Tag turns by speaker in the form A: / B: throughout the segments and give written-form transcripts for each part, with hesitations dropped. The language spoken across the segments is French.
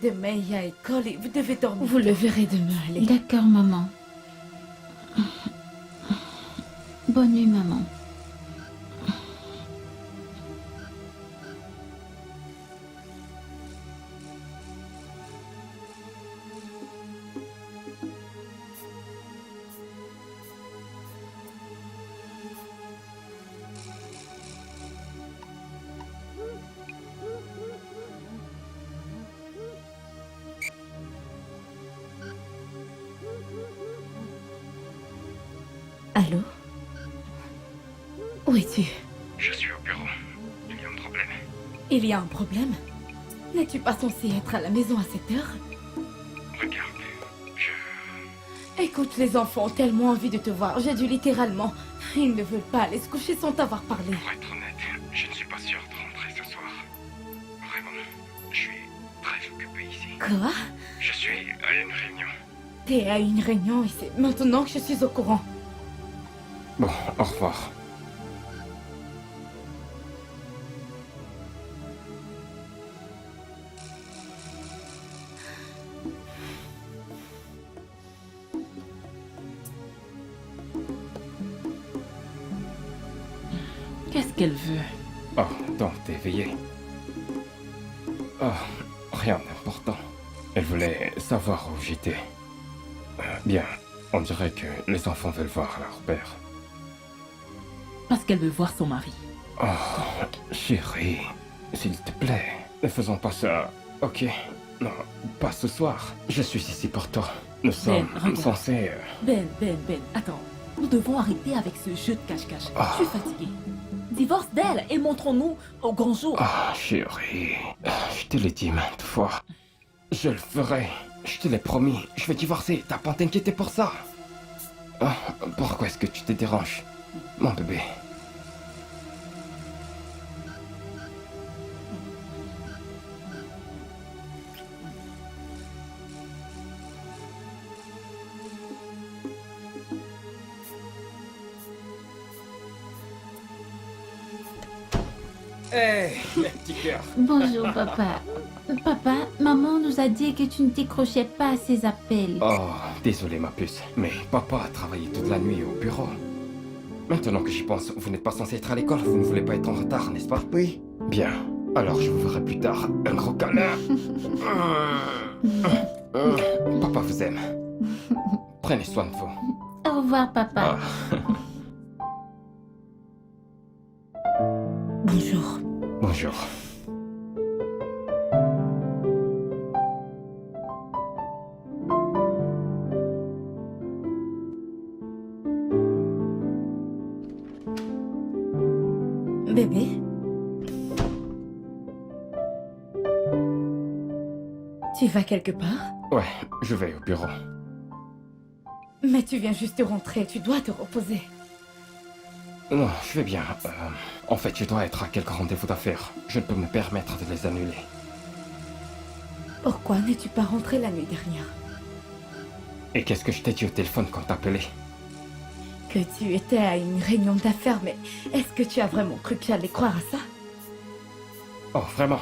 A: Demain, il y a école et vous devez dormir.
B: Vous le verrez demain, allez.
C: D'accord, maman. Bonne nuit, maman.
A: Allô? Où es-tu?
D: Je suis au bureau. Il y a un problème.
A: Il y a un problème? N'es-tu pas censé être à la maison à cette heure?
D: Regarde,
A: Écoute, les enfants ont tellement envie de te voir. J'ai dû littéralement... Ils ne veulent pas aller se coucher sans t'avoir parlé.
D: pour être honnête, je ne suis pas sûr de rentrer ce soir. Vraiment, je suis très occupé ici.
A: Quoi?
D: Je suis à une réunion.
A: T'es à une réunion et c'est maintenant que je suis au courant.
D: Bon, au revoir.
B: Qu'est-ce qu'elle veut?
D: Oh, donc t'es éveillé. Oh, rien d'important. Elle voulait savoir où j'étais. Bien, on dirait que les enfants veulent voir leur père.
B: Parce qu'elle veut voir son mari.
D: Oh, chérie, s'il te plaît, ne faisons pas ça, ok? Non, pas ce soir. Je suis ici pour toi. Nous sommes
B: regarde.
D: censés...
B: Ben, attends. Nous devons arrêter avec ce jeu de cache-cache.
D: Ah.
B: Je suis fatiguée. Divorce d'elle et montrons-nous au grand jour.
D: Ah, chérie, je te l'ai dit maintes fois. Je le ferai. Je te l'ai promis. Je vais divorcer. T'as pas à t'inquiéter pour ça. Ah, pourquoi est-ce que tu te déranges, mon bébé? Hé, mes petits cœurs.
C: Bonjour, papa. Papa, maman nous a dit que tu ne décrochais pas à ses appels.
D: Oh, désolé ma puce, mais papa a travaillé toute la nuit au bureau. Maintenant que j'y pense, vous n'êtes pas censé être à l'école, vous ne voulez pas être en retard, n'est-ce pas?
E: Oui.
D: Bien, alors je vous verrai plus tard. Un gros câlin. Papa vous aime. Prenez soin de vous.
C: Au revoir, papa.
D: Ah,
A: Bonjour.
D: bonjour.
A: Bébé? Tu vas quelque part?
D: Ouais, je vais au bureau.
A: Mais tu viens juste de rentrer, tu dois te reposer.
D: Non, je vais bien. En fait, je dois être à quelques rendez-vous d'affaires. Je ne peux me permettre de les annuler.
A: Pourquoi n'es-tu pas rentré la nuit dernière?
D: Et qu'est-ce que je t'ai dit au téléphone quand t'appelais?
A: Que tu étais à une réunion d'affaires, mais est-ce que tu as vraiment cru que j'allais croire à ça?
D: Oh, vraiment?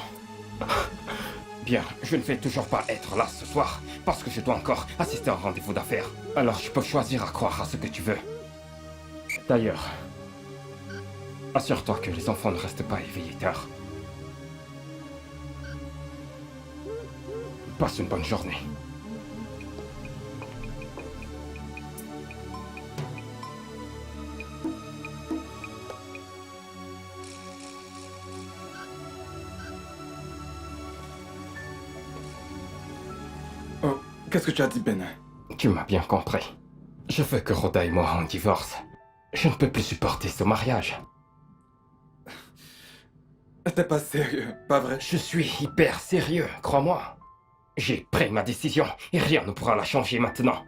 D: Bien, je ne vais toujours pas être là ce soir, parce que je dois encore assister à un rendez-vous d'affaires. Alors je peux choisir à croire à ce que tu veux. D'ailleurs, assure-toi que les enfants ne restent pas éveillés tard. Passe une bonne journée.
E: Oh, qu'est-ce que tu as dit, Ben?
D: Tu m'as bien compris. Je veux que Rhoda et moi on divorce. Je ne peux plus supporter ce mariage.
E: T'es pas sérieux, pas vrai?
D: Je suis hyper sérieux, crois-moi. J'ai pris ma décision et rien ne pourra la changer maintenant.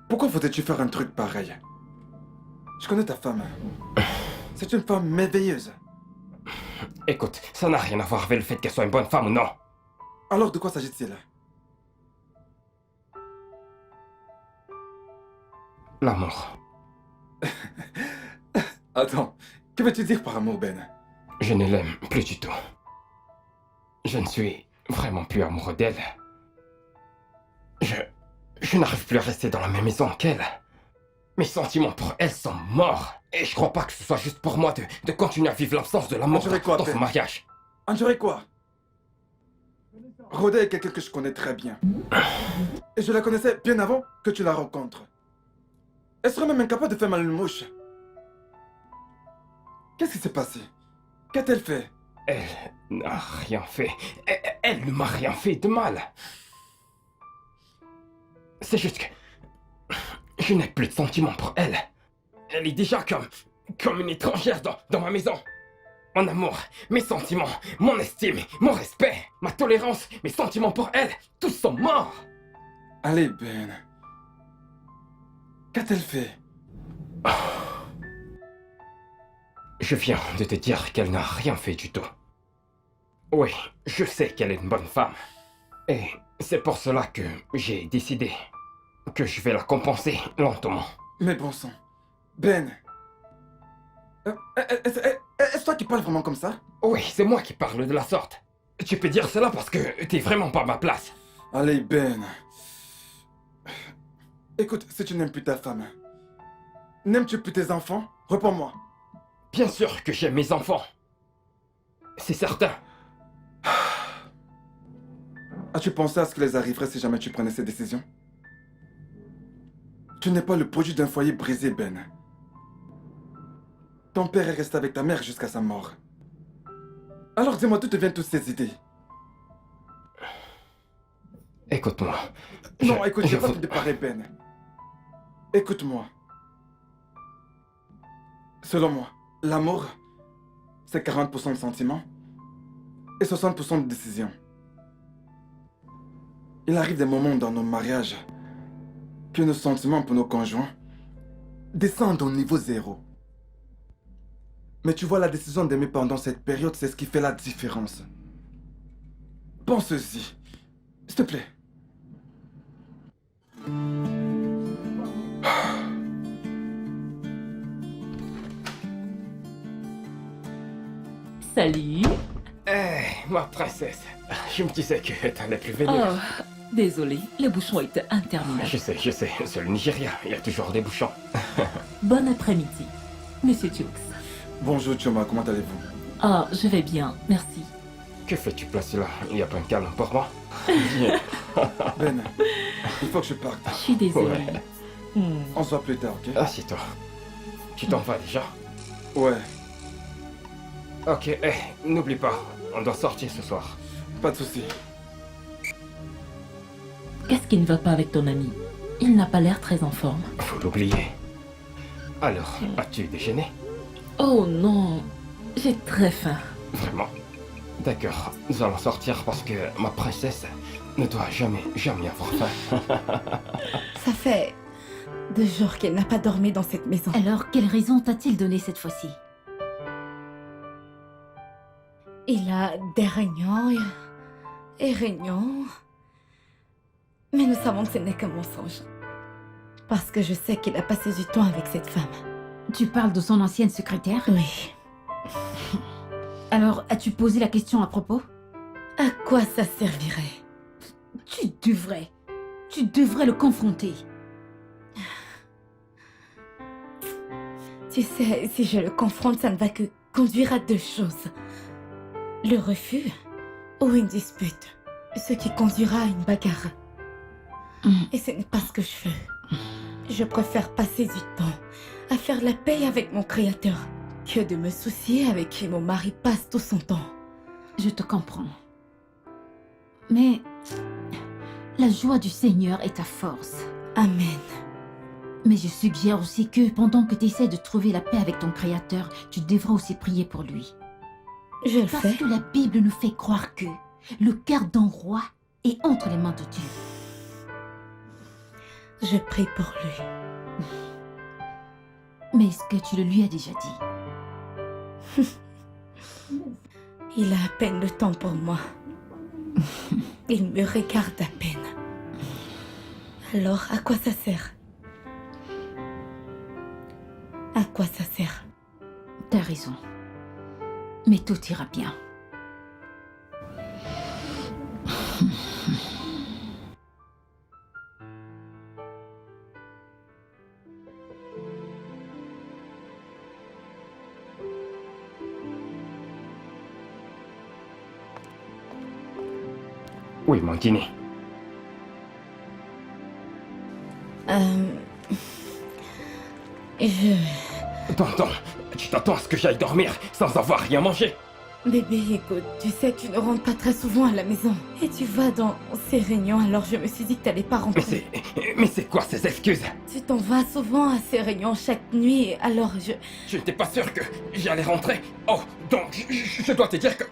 E: Pourquoi faudrait-tu faire un truc pareil? Je connais ta femme. C'est une femme merveilleuse.
D: Écoute, ça n'a rien à voir avec le fait qu'elle soit une bonne femme ou non.
E: Alors de quoi s'agit-il?
D: L'amour.
E: Attends, que veux-tu dire par amour, Ben?
D: Je ne l'aime plus du tout. Je ne suis vraiment plus amoureux d'elle. Je n'arrive plus à rester dans la même maison qu'elle. Mes sentiments pour elle sont morts. Et je crois pas que ce soit juste pour moi de continuer à vivre l'absence de l'amour
E: Endurer quoi,
D: dans ce
E: Ben?
D: mariage.
E: Endurer quoi? Rhoda est quelqu'un que je connais très bien. Et je la connaissais bien avant que tu la rencontres. Elle serait même incapable de faire mal à une mouche. Qu'est-ce qui s'est passé? Qu'a-t-elle fait?
D: Elle n'a rien fait. Elle ne m'a rien fait de mal. C'est juste que... je n'ai plus de sentiments pour elle. Elle est déjà comme une étrangère dans ma maison. Mon amour, mes sentiments, mon estime, mon respect, ma tolérance, mes sentiments pour elle, tous sont morts.
E: Allez, Ben. Qu'a-t-elle fait?
D: Je viens de te dire qu'elle n'a rien fait du tout. Oui, je sais qu'elle est une bonne femme. Et c'est pour cela que j'ai décidé que je vais la compenser lentement.
E: Mais bon sang. Ben. Est-ce toi qui parles vraiment comme ça?
D: Oui, c'est moi qui parle de la sorte. Tu peux dire cela parce que t'es vraiment pas à ma place.
E: Allez, Ben. Écoute, si tu n'aimes plus ta femme, n'aimes-tu plus tes enfants? Réponds-moi.
D: Bien sûr que j'aime mes enfants. C'est certain.
E: As-tu pensé à ce qui les arriverait si jamais tu prenais ces décisions? Tu n'es pas le produit d'un foyer brisé, Ben. Ton père est resté avec ta mère jusqu'à sa mort. Alors dis-moi d'où te viennent toutes ces idées?
D: Écoute-moi.
E: Non, écoute, j'ai pas de parler, Ben. Écoute-moi. Selon moi, l'amour, c'est 40% de sentiments et 60% de décision. Il arrive des moments dans nos mariages que nos sentiments pour nos conjoints descendent au niveau zéro. Mais tu vois, la décision d'aimer pendant cette période, c'est ce qui fait la différence. Pense-y, s'il te plaît.
B: Salut.
D: Ma princesse. Je me disais que t'allais plus venir.
B: Oh, désolé, le bouchon était interminable.
D: Je sais, c'est le Nigeria, il y a toujours des bouchons.
B: Bon après-midi, Monsieur Jukes.
E: Bonjour Choma, comment allez-vous?
B: Oh, je vais bien, merci.
D: Que fais-tu placé là? Il n'y a pas un câlin pour moi? Viens.
E: Ben, il faut que je parte.
B: Je suis désolée.
D: Ouais.
E: On se voit plus tard, ok?
D: Assieds-toi. Tu t'en vas déjà?
E: Ouais,
D: Ok, n'oublie pas, on doit sortir ce soir.
E: pas de souci.
B: Qu'est-ce qui ne va pas avec ton ami? Il n'a pas l'air très en forme.
D: Faut l'oublier. Alors, as-tu déjeuné?
B: Oh non, j'ai très faim.
D: Vraiment? D'accord, nous allons sortir parce que ma princesse ne doit jamais avoir faim.
A: Ça fait 2 jours qu'elle n'a pas dormi dans cette maison.
C: Alors, quelle raison t'a-t-il donné cette fois-ci?
A: Il a des réunions et réunions. Mais nous savons que ce n'est que mensonge. Parce que je sais qu'il a passé du temps avec cette femme.
C: Tu parles de son ancienne secrétaire?
A: Oui.
C: Alors, as-tu posé la question à propos?
A: À quoi ça servirait?
C: Tu devrais le confronter.
A: Tu sais, si je le confronte, ça ne va que conduire à 2 choses. Le refus ou une dispute. Ce qui conduira à une bagarre. Et ce n'est pas ce que je veux. Je préfère passer du temps à faire la paix avec mon créateur que de me soucier avec qui mon mari passe tout son temps.
C: Je te comprends. Mais la joie du Seigneur est ta force.
A: Amen.
C: Mais je suggère aussi que pendant que tu essaies de trouver la paix avec ton Créateur, tu devras aussi prier pour lui.
A: Je le
C: Parce
A: fais.
C: que la Bible nous fait croire que le cœur d'un roi est entre les mains de Dieu.
A: Je prie pour lui.
C: Mais est-ce que tu le lui as déjà dit?
A: Il a à peine le temps pour moi. Il me regarde à peine. Alors, à quoi ça sert? À quoi ça sert?
C: T'as raison. Mais tout ira bien.
D: Oui, mon dîner. Tonton, tu t'attends à ce que j'aille dormir sans avoir rien mangé?
A: Bébé, écoute, tu sais que tu ne rentres pas très souvent à la maison. Et tu vas dans ces réunions, alors je me suis dit que t'allais pas rentrer.
D: Mais c'est quoi ces excuses?
A: Tu t'en vas souvent à ces réunions chaque nuit, alors
D: Je n'étais pas sûr que j'allais rentrer. Oh, donc je dois te dire que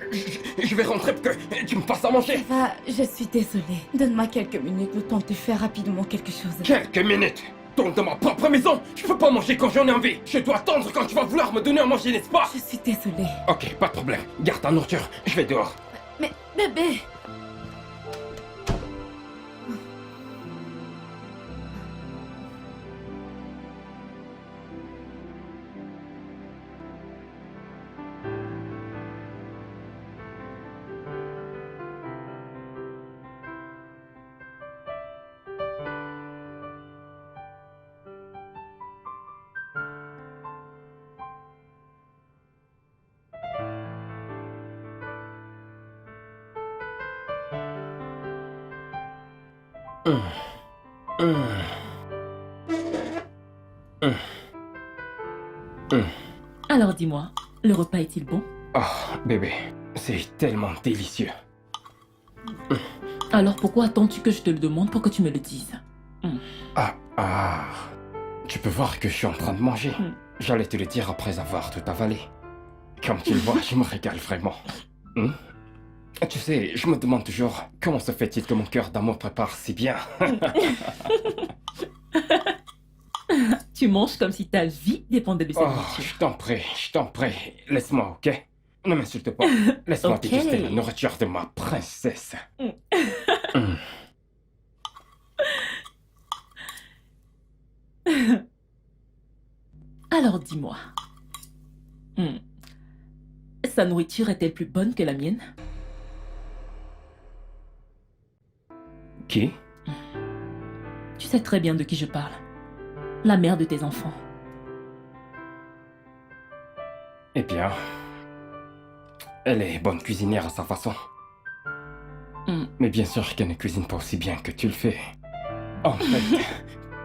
D: je vais rentrer pour que tu me fasses à manger.
A: Va, je suis désolée. Donne-moi quelques minutes, le temps de te faire rapidement quelque chose.
D: Quelques minutes. Donc dans ma propre maison, je peux pas manger quand j'en ai envie. Je dois attendre quand tu vas vouloir me donner à manger, n'est-ce pas?
A: Je suis désolée.
D: Ok, pas de problème. Garde ta nourriture, je vais dehors.
A: Mais, bébé!
B: Alors dis-moi, le repas est-il bon?
D: Oh, bébé, c'est tellement délicieux.
B: Alors pourquoi attends-tu que je te le demande pour que tu me le dises?
D: Tu peux voir que je suis en train de manger. J'allais te le dire après avoir tout avalé. Comme tu le vois, je me régale vraiment. Tu sais, je me demande toujours comment se fait-il que mon cœur d'amour prépare si bien.
B: Tu manges comme si ta vie dépendait de cette
D: Oh,
B: nourriture.
D: je t'en prie, laisse-moi, ok? Ne m'insulte pas. Laisse-moi
B: Ok.
D: déguster la nourriture de ma princesse.
B: Alors dis-moi, sa nourriture est-elle plus bonne que la mienne?
D: Qui?
B: Tu sais très bien de qui je parle. La mère de tes enfants.
D: Eh bien, elle est bonne cuisinière à sa façon. Mais bien sûr qu'elle ne cuisine pas aussi bien que tu le fais. En fait,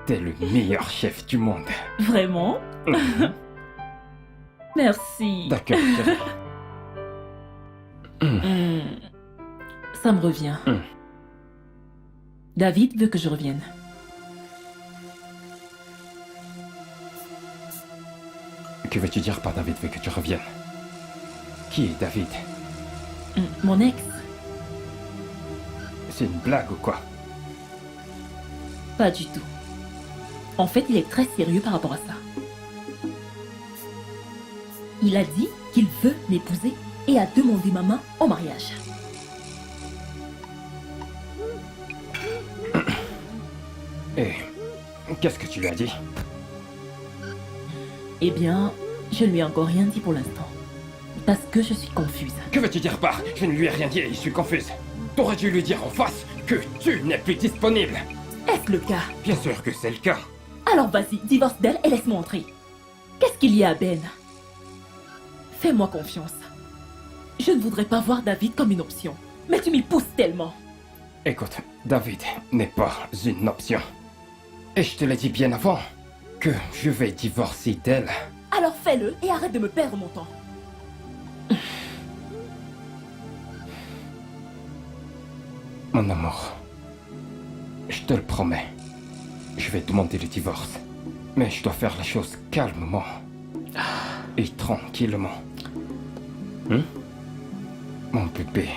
D: t'es le meilleur chef du monde.
B: Vraiment? Merci.
D: D'accord, chérie.
B: Ça me revient. David veut que je revienne.
D: Que veux-tu dire par David veut que tu reviennes? Qui est David?
B: Mon ex?
D: C'est une blague ou quoi?
B: Pas du tout. En fait, il est très sérieux par rapport à ça. Il a dit qu'il veut m'épouser et a demandé ma main en mariage.
D: Et qu'est-ce que tu lui as dit?
B: Eh bien, je ne lui ai encore rien dit pour l'instant. Parce que je suis confuse.
D: Que veux-tu dire par je ne lui ai rien dit et je suis confuse? T'aurais dû lui dire en face que tu n'es plus disponible.
B: Est-ce le cas?
D: Bien sûr que c'est le cas.
B: Alors vas-y, divorce d'elle et laisse-moi entrer. Qu'est-ce qu'il y a, Ben? Fais-moi confiance. Je ne voudrais pas voir David comme une option. Mais tu m'y pousses tellement.
D: Écoute, David n'est pas une option. Et je te l'ai dit bien avant que je vais divorcer d'elle.
B: Alors fais-le et arrête de me perdre mon temps.
D: Mon amour, je te le promets, je vais demander le divorce. Mais je dois faire les choses calmement et tranquillement. Mon bébé.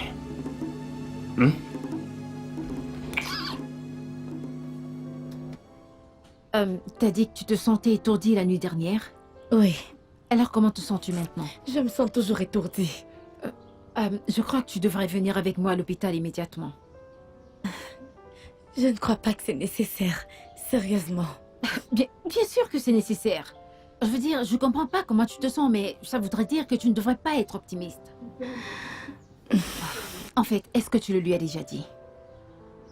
C: T'as dit que tu te sentais étourdie la nuit dernière.
A: Oui,
C: Alors comment te sens-tu maintenant?
A: je me sens toujours étourdie.
C: Je crois que tu devrais venir avec moi à l'hôpital immédiatement.
A: Je ne crois pas que c'est nécessaire. Sérieusement.
C: Bien sûr que c'est nécessaire. Je veux dire, je comprends pas comment tu te sens, mais ça voudrait dire que tu ne devrais pas être optimiste. En fait, est-ce que tu le lui as déjà dit?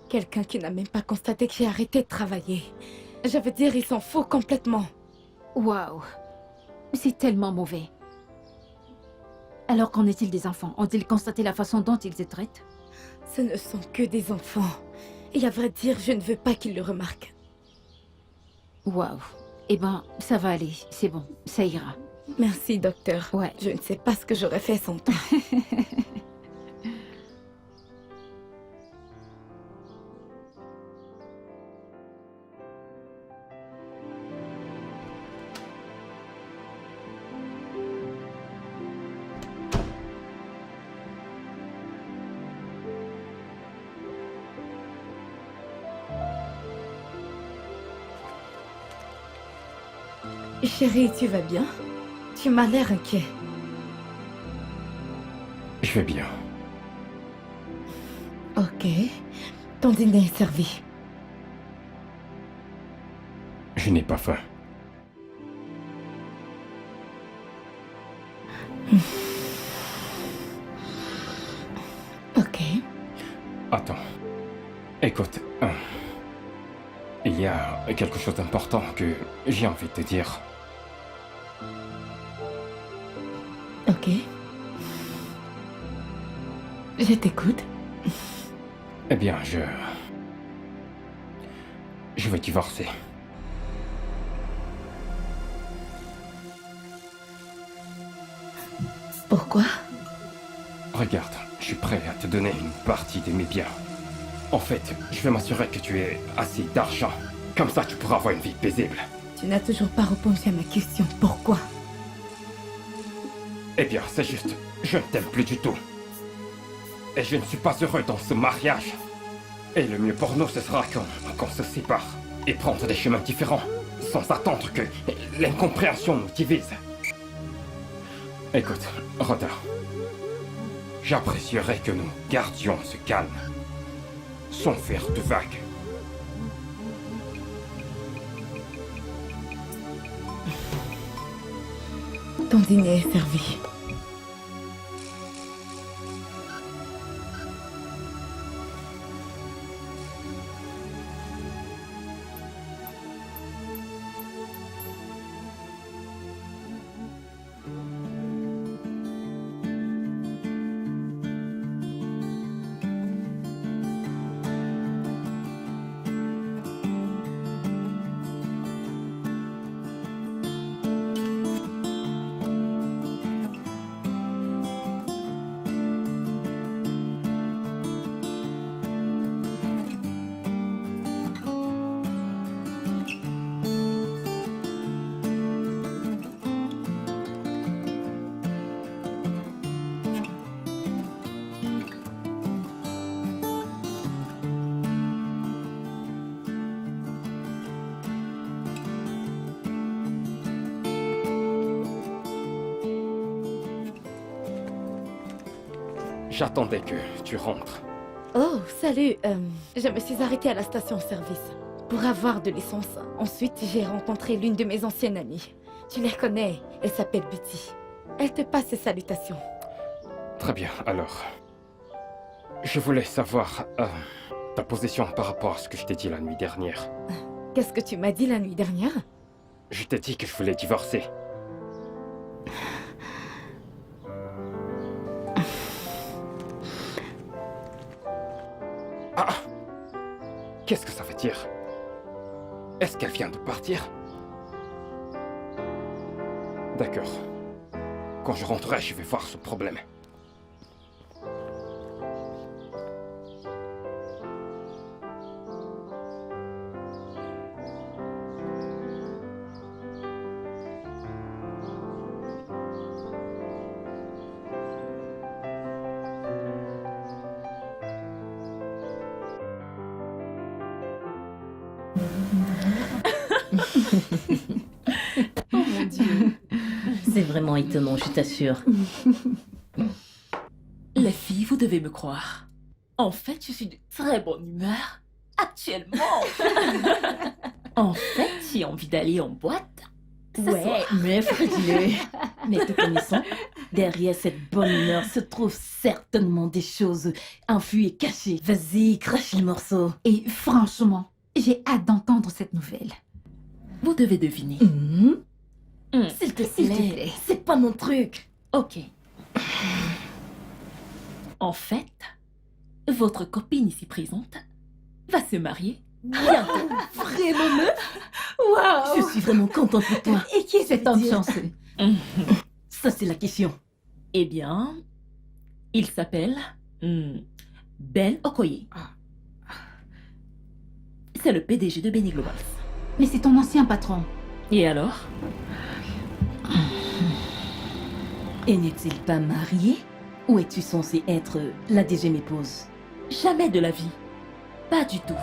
A: Quelqu'un qui n'a même pas constaté que j'ai arrêté de travailler. Je veux dire, il s'en fout complètement.
C: Waouh. C'est tellement mauvais. Alors qu'en est-il des enfants? Ont-ils constaté la façon dont ils se traitent?
A: Ce ne sont que des enfants. Et à vrai dire, je ne veux pas qu'ils le remarquent.
C: Waouh. Eh ben, ça va aller. C'est bon, ça ira.
A: Merci, docteur.
C: Ouais.
A: Je ne sais pas ce que j'aurais fait sans toi. Chérie, tu vas bien? Tu m'as l'air inquiet.
D: Je vais bien.
A: Ok. Ton dîner est servi.
D: Je n'ai pas faim.
A: Ok.
D: Attends. Écoute, il y a quelque chose d'important que j'ai envie de te dire.
A: Ok. Je t'écoute.
D: Eh bien, je vais divorcer.
A: Pourquoi?
D: Regarde, je suis prêt à te donner une partie de mes biens. En fait, je vais m'assurer que tu aies assez d'argent. Comme ça, tu pourras avoir une vie paisible.
A: Tu n'as toujours pas répondu à ma question. Pourquoi?
D: Eh bien, c'est juste, je ne t'aime plus du tout. Et je ne suis pas heureux dans ce mariage. Et le mieux pour nous, ce sera qu'on se sépare. Et prendre des chemins différents. Sans attendre que l'incompréhension nous divise. Écoute, Rhoda. J'apprécierais que nous gardions ce calme. Sans faire de vagues.
A: Ton dîner est servi.
D: J'attendais que tu rentres.
A: Oh, salut. Je me suis arrêtée à la station-service pour avoir de l'essence. Ensuite, j'ai rencontré l'une de mes anciennes amies. Tu la connais, elle s'appelle Betty. Elle te passe ses salutations.
D: Très bien, alors. Je voulais savoir ta position par rapport à ce que je t'ai dit la nuit dernière.
A: Qu'est-ce que tu m'as dit la nuit dernière?
D: Je t'ai dit que je voulais divorcer. Ah! Qu'est-ce que ça veut dire? Est-ce qu'elle vient de partir? D'accord. Quand je rentrerai, je vais voir ce problème.
B: Oh mon Dieu.
F: C'est vraiment étonnant, je t'assure.
B: Les filles, vous devez me croire. En fait, je suis de très bonne humeur. Actuellement. En fait, j'ai envie d'aller en boîte. Ce
F: Ouais,
B: soir.
F: mais dis-le. Mais te connaissant, derrière cette bonne humeur se trouvent certainement des choses enfuies et cachées. Vas-y, crache le morceau.
C: Et franchement, j'ai hâte d'entendre cette nouvelle.
B: Vous devez deviner.
F: S'il te
C: S'il te
F: plaît,
C: plaît.
F: c'est pas mon truc.
B: Ok. En fait, votre copine ici présente va se marier bientôt.
F: Vraiment, meuf?
C: Waouh!
F: Je suis vraiment contente pour toi.
C: Et qui est cet homme chanceux?
F: Ça, c'est la question.
B: Eh bien, il s'appelle Ben Okoye. C'est le PDG de Benny Global.
C: Mais c'est ton ancien patron.
B: Et alors?
F: Et n'est-il pas marié? Ou es-tu censé être la deuxième épouse?
B: Jamais de la vie. Pas du tout.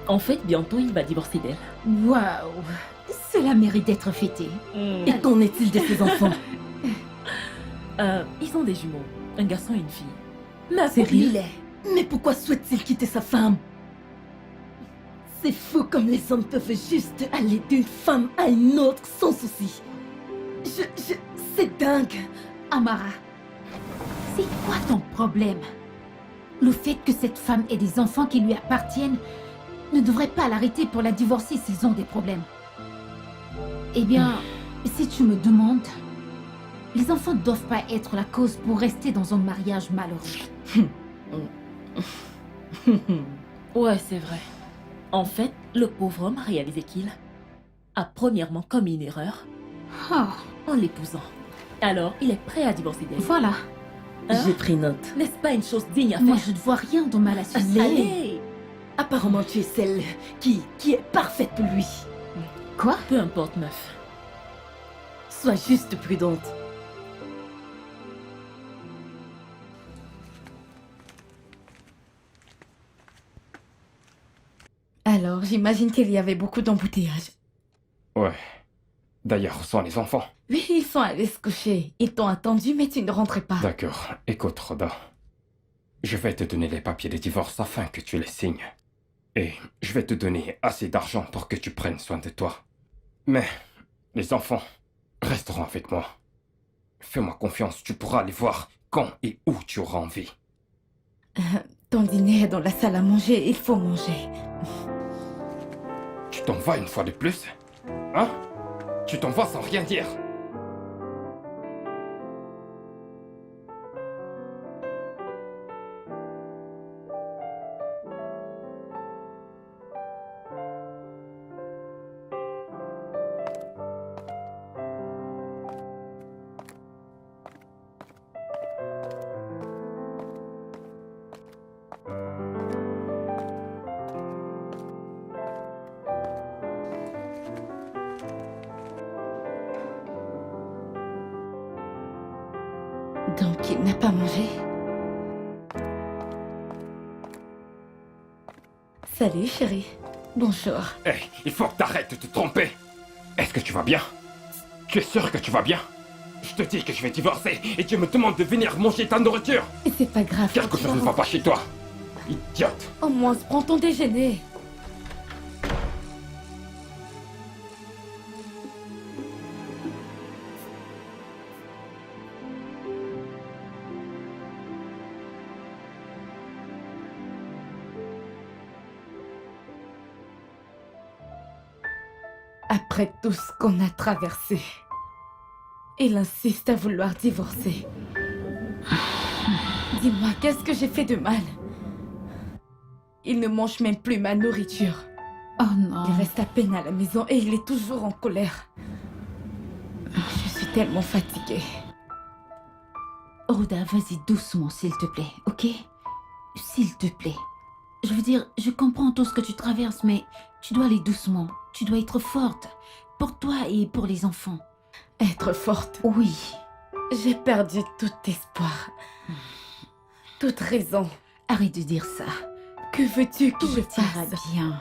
B: En fait, bientôt, il va divorcer d'elle.
C: Waouh! Cela mérite d'être fêté.
F: Et qu'en est-il de ses enfants?
B: Ils ont des jumeaux, un garçon et une fille. Ma
F: Sérieux?
B: pauvre.
F: Mais pourquoi souhaite-t-il quitter sa femme? C'est fou comme les hommes peuvent juste aller d'une femme à une autre sans souci. C'est dingue.
C: Amara, c'est quoi ton problème? Le fait que cette femme ait des enfants qui lui appartiennent ne devrait pas l'arrêter pour la divorcer s'ils ont des problèmes. Eh bien, si tu me demandes, les enfants ne doivent pas être la cause pour rester dans un mariage malheureux.
B: Ouais, c'est vrai. En fait, le pauvre homme a réalisé qu'il a premièrement commis une erreur
C: Oh,
B: en l'épousant. Alors, il est prêt à divorcer d'elle.
C: voilà.
B: Hein?
F: J'ai pris note.
B: N'est-ce pas une chose digne à
C: Moi,
B: faire?
C: je ne vois rien de mal à ce
F: Allez.
B: Allez!
F: Apparemment, tu es celle qui est parfaite pour lui.
C: Quoi?
B: Peu importe, meuf.
F: Sois juste prudente.
A: Alors, j'imagine qu'il y avait beaucoup d'embouteillages.
D: Ouais. D'ailleurs, où sont les enfants?
A: Oui, ils sont allés se coucher. Ils t'ont attendu, mais tu ne rentrais pas.
D: D'accord. Écoute, Rhoda. Je vais te donner les papiers de divorce afin que tu les signes. Et je vais te donner assez d'argent pour que tu prennes soin de toi. Mais les enfants resteront avec moi. Fais-moi confiance, tu pourras les voir quand et où tu auras envie.
A: Ton dîner est dans la salle à manger, il faut manger.
D: Tu t'en vas une fois de plus? Hein? Tu t'en vas sans rien dire?
A: Donc, il n'a pas mangé? Salut, chérie. Bonjour.
D: Hé, il faut que t'arrêtes de te tromper. Est-ce que tu vas bien? Tu es sûr que tu vas bien? Je te dis que je vais divorcer et tu me demandes de venir manger ta nourriture.
A: Et c'est pas grave.
D: Quelque chose ne va pas chez toi. Idiote.
A: Au moins, prends ton déjeuner. Après tout ce qu'on a traversé, il insiste à vouloir divorcer. Dis-moi, qu'est-ce que j'ai fait de mal? Il ne mange même plus ma nourriture.
C: Oh non.
A: Il reste à peine à la maison et il est toujours en colère. Je suis tellement fatiguée.
C: Rhoda, vas-y doucement, s'il te plaît, ok? S'il te plaît. Je veux dire, je comprends tout ce que tu traverses, mais tu dois aller doucement. Tu dois être forte. Pour toi et pour les enfants.
A: Être forte.
C: Oui.
A: J'ai perdu tout espoir. Toute raison.
C: Arrête de dire ça.
A: Que veux-tu que
C: Tout
A: je
C: ira
A: fasse?
C: bien.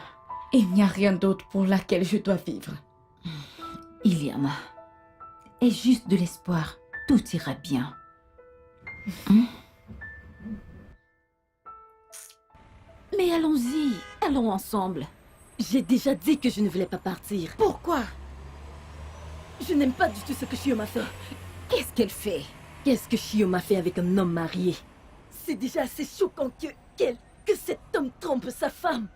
A: Il n'y a rien d'autre pour laquelle je dois vivre.
C: Il y en a. Et juste de l'espoir. Tout ira bien. Hein? Mais allons-y. Allons ensemble.
F: J'ai déjà dit que je ne voulais pas partir.
C: Pourquoi?
F: Je n'aime pas du tout ce que Shio fait.
C: Qu'est-ce qu'elle fait?
F: Qu'est-ce que Shio fait avec un homme marié? C'est déjà assez choquant que cet homme trompe sa femme.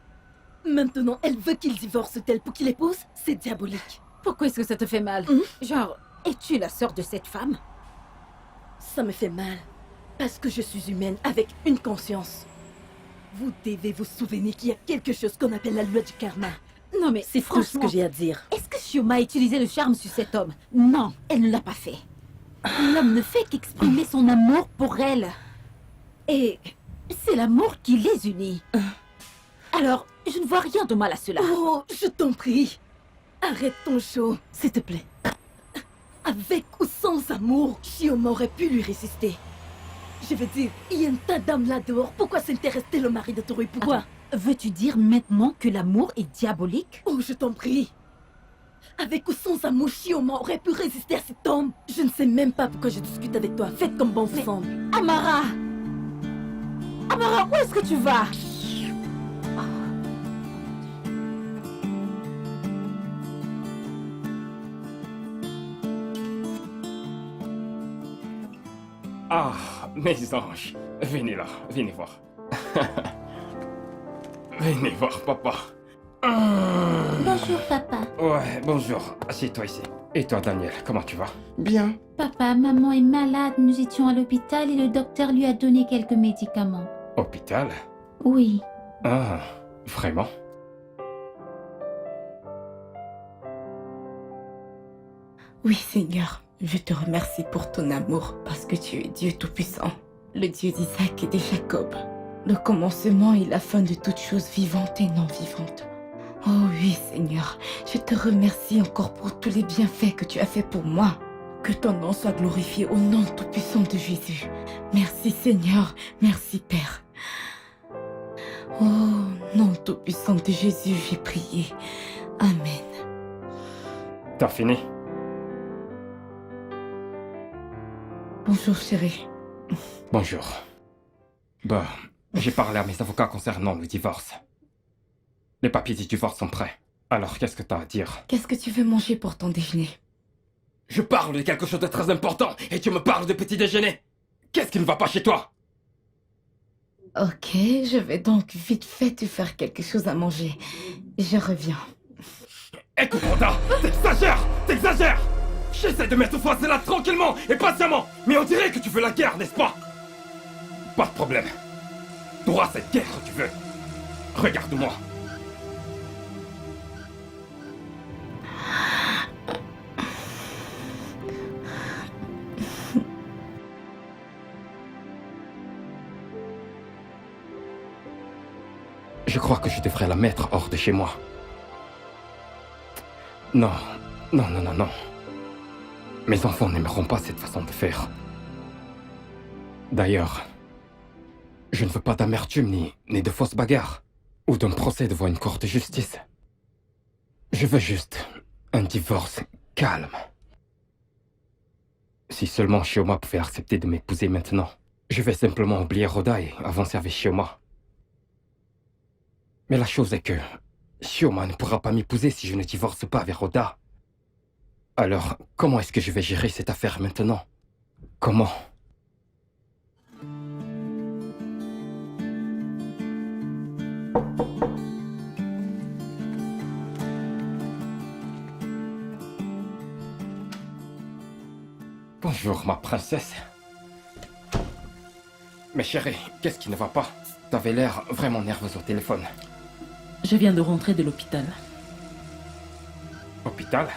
F: Maintenant, elle veut qu'il divorce d'elle pour qu'il épouse? C'est diabolique.
C: Pourquoi est-ce que ça te fait mal? Genre, es-tu la sœur de cette femme?
F: Ça me fait mal. Parce que je suis humaine avec une conscience. Vous devez vous souvenir qu'il y a quelque chose qu'on appelle la loi du karma.
C: Non mais
F: C'est tout ce que j'ai à dire.
C: Est-ce que Shioma a utilisé le charme sur cet homme? Non, elle ne l'a pas fait. L'homme ne fait qu'exprimer son amour pour elle. Et c'est l'amour qui les unit. Alors, je ne vois rien de mal à cela.
F: Oh, je t'en prie. Arrête ton show, s'il te plaît. Avec ou sans amour, Shioma aurait pu lui résister. Je veux dire, il y a un tas d'âmes là dehors. Pourquoi s'intéresser au mari de Toru? Pourquoi?
C: Attends, veux-tu dire maintenant que l'amour est diabolique?
F: Oh, je t'en prie. Avec ou sans amour, Shioma aurait pu résister à cet homme. Je ne sais même pas pourquoi je discute avec toi. Faites comme bon vous semble.
C: Amara! Amara, où est-ce que tu vas?
D: Ah, mes anges. Venez là, venez voir. Venez voir, papa.
C: Bonjour, papa.
D: Ouais, bonjour. Assieds-toi ici. Et toi, Daniel, comment tu vas?
E: Bien.
C: Papa, maman est malade. Nous étions à l'hôpital et le docteur lui a donné quelques médicaments.
D: Hôpital?
C: Oui.
D: Ah, vraiment?
A: Oui, Seigneur, je te remercie pour ton amour, parce que tu es Dieu Tout-Puissant, le Dieu d'Isaac et de Jacob, le commencement et la fin de toutes choses vivantes et non vivantes. Oh oui, Seigneur, je te remercie encore pour tous les bienfaits que tu as faits pour moi. Que ton nom soit glorifié au nom tout-puissant de Jésus. Merci, Seigneur, merci, Père. Oh, nom tout-puissant de Jésus, j'ai prié. Amen.
D: T'as fini?
A: Bonjour, chérie.
D: Bonjour. Bah, j'ai parlé à mes avocats concernant le divorce. Les papiers du divorce sont prêts. Alors, qu'est-ce que t'as à dire?
A: Qu'est-ce que tu veux manger pour ton déjeuner?
D: Je parle de quelque chose de très important et tu me parles de petit déjeuner. Qu'est-ce qui ne va pas chez toi?
A: Ok, je vais donc vite fait te faire quelque chose à manger. Je reviens.
D: Écoute, Rhoda, t'exagères. J'essaie de mettre fin à cela tranquillement et patiemment, mais on dirait que tu veux la guerre, n'est-ce pas? Pas de problème. T'auras cette guerre que tu veux. Regarde-moi. Je crois que je devrais la mettre hors de chez moi. Non. Mes enfants n'aimeront pas cette façon de faire. D'ailleurs, je ne veux pas d'amertume ni de fausses bagarres, ou d'un procès devant une cour de justice. Je veux juste un divorce calme. Si seulement Shioma pouvait accepter de m'épouser maintenant, je vais simplement oublier Rhoda et avancer avec Shioma. Mais la chose est que Shioma ne pourra pas m'épouser si je ne divorce pas avec Rhoda. Alors, comment est-ce que je vais gérer cette affaire maintenant? Comment? Bonjour, ma princesse. Mais chérie, qu'est-ce qui ne va pas? T'avais l'air vraiment nerveuse au téléphone.
B: Je viens de rentrer de l'hôpital.
D: Hôpital?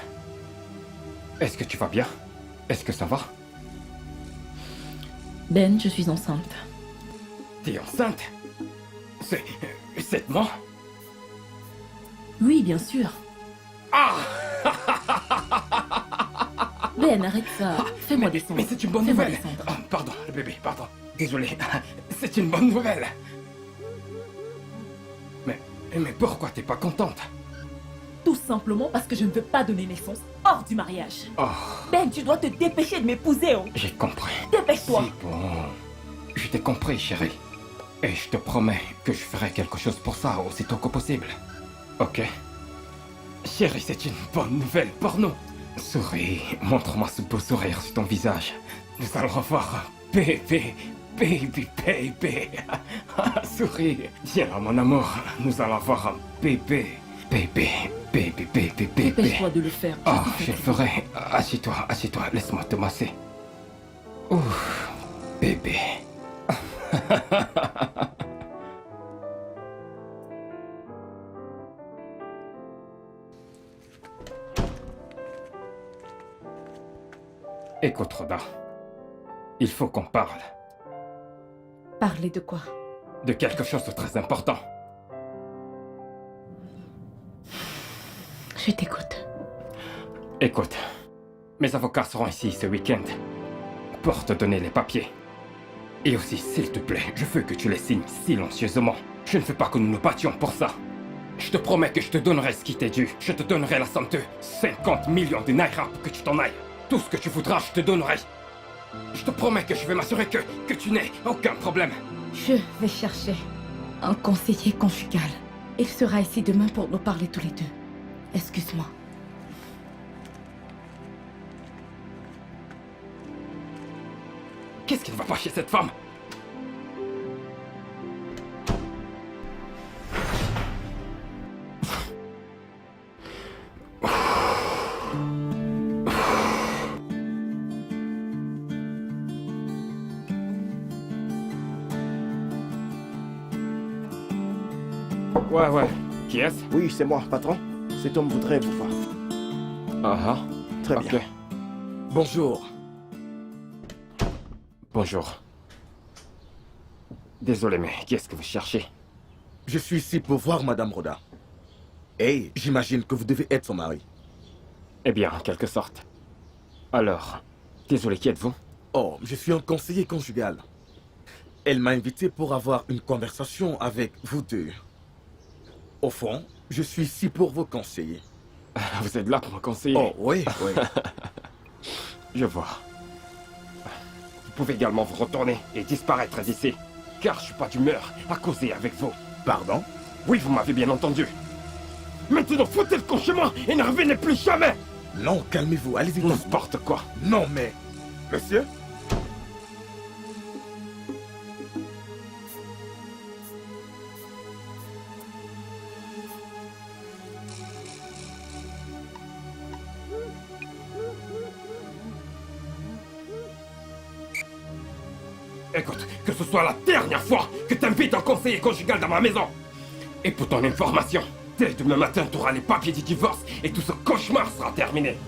D: Est-ce que tu vas bien? Est-ce que ça va?
B: Ben, je suis enceinte.
D: T'es enceinte? C'est moi?
B: Oui, bien sûr.
D: Ah!
B: Ben, arrête ça. Fais-moi descendre.
D: Mais c'est une bonne
B: Fais-moi
D: nouvelle.
B: descendre.
D: Ah, pardon, le bébé, pardon. Désolé. C'est une bonne nouvelle. Mais pourquoi t'es pas contente?
B: Tout simplement parce que je ne veux pas donner naissance hors du mariage.
D: Oh,
B: Ben, tu dois te dépêcher de m'épouser. Oh.
D: j'ai compris.
B: Dépêche-toi.
D: C'est bon. Je t'ai compris, chérie. Et je te promets que je ferai quelque chose pour ça aussitôt que possible. Ok? Chérie, c'est une bonne nouvelle pour nous. Souris, montre-moi ce beau sourire sur ton visage. Nous allons avoir un bébé. Baby. Souris. Tiens là, mon amour. Nous allons avoir un bébé. Baby.
B: Dépêche-toi de le faire.
D: Oh, je le ferai. Assieds-toi, laisse-moi te masser. Ouf, bébé. Écoute, Rhoda. Il faut qu'on parle
A: Parler de quoi?
D: de quelque chose de très important.
A: Je t'écoute.
D: Écoute, mes avocats seront ici ce week-end pour te donner les papiers. Et aussi, s'il te plaît, je veux que tu les signes silencieusement. Je ne veux pas que nous nous battions pour ça. Je te promets que je te donnerai ce qui t'est dû. Je te donnerai la somme de 50 millions de naira pour que tu t'en ailles. Tout ce que tu voudras, je te donnerai. Je te promets que je vais m'assurer que tu n'aies aucun problème.
A: Je vais chercher un conseiller conjugal. Il sera ici demain pour nous parler tous les deux. Excuse-moi.
D: Qu'est-ce qui ne va pas chez cette femme? Ouais. Qui est-ce?
G: Oui, c'est moi, patron. Cet homme voudrait vous voir.
D: Ah ah.
G: Très bien.
D: Ok.
E: Bonjour.
D: Bonjour. Désolé, mais qui est-ce que vous cherchez?
G: Je suis ici pour voir Madame Rhoda. Et j'imagine que vous devez être son mari.
D: Eh bien, en quelque sorte. Alors, désolé, qui êtes-vous?
G: Oh, je suis un conseiller conjugal. Elle m'a invité pour avoir une conversation avec vous deux. Au fond, je suis ici pour vous conseiller.
D: Vous êtes là pour me conseiller?
G: Oh, oui, oui.
D: Je vois. Vous pouvez également vous retourner et disparaître d'ici. Car je suis pas d'humeur à causer avec vous.
G: Pardon?
D: Oui, vous m'avez bien entendu. Maintenant, foutez le camp chez moi et ne revenez plus jamais!
G: Non, calmez-vous, allez-y.
D: N'importe quoi.
G: Non, mais... Monsieur?
D: Écoute, que ce soit la dernière fois que t'invites un conseiller conjugal dans ma maison. Et pour ton information, dès demain matin, tu auras les papiers du divorce et tout ce cauchemar sera terminé.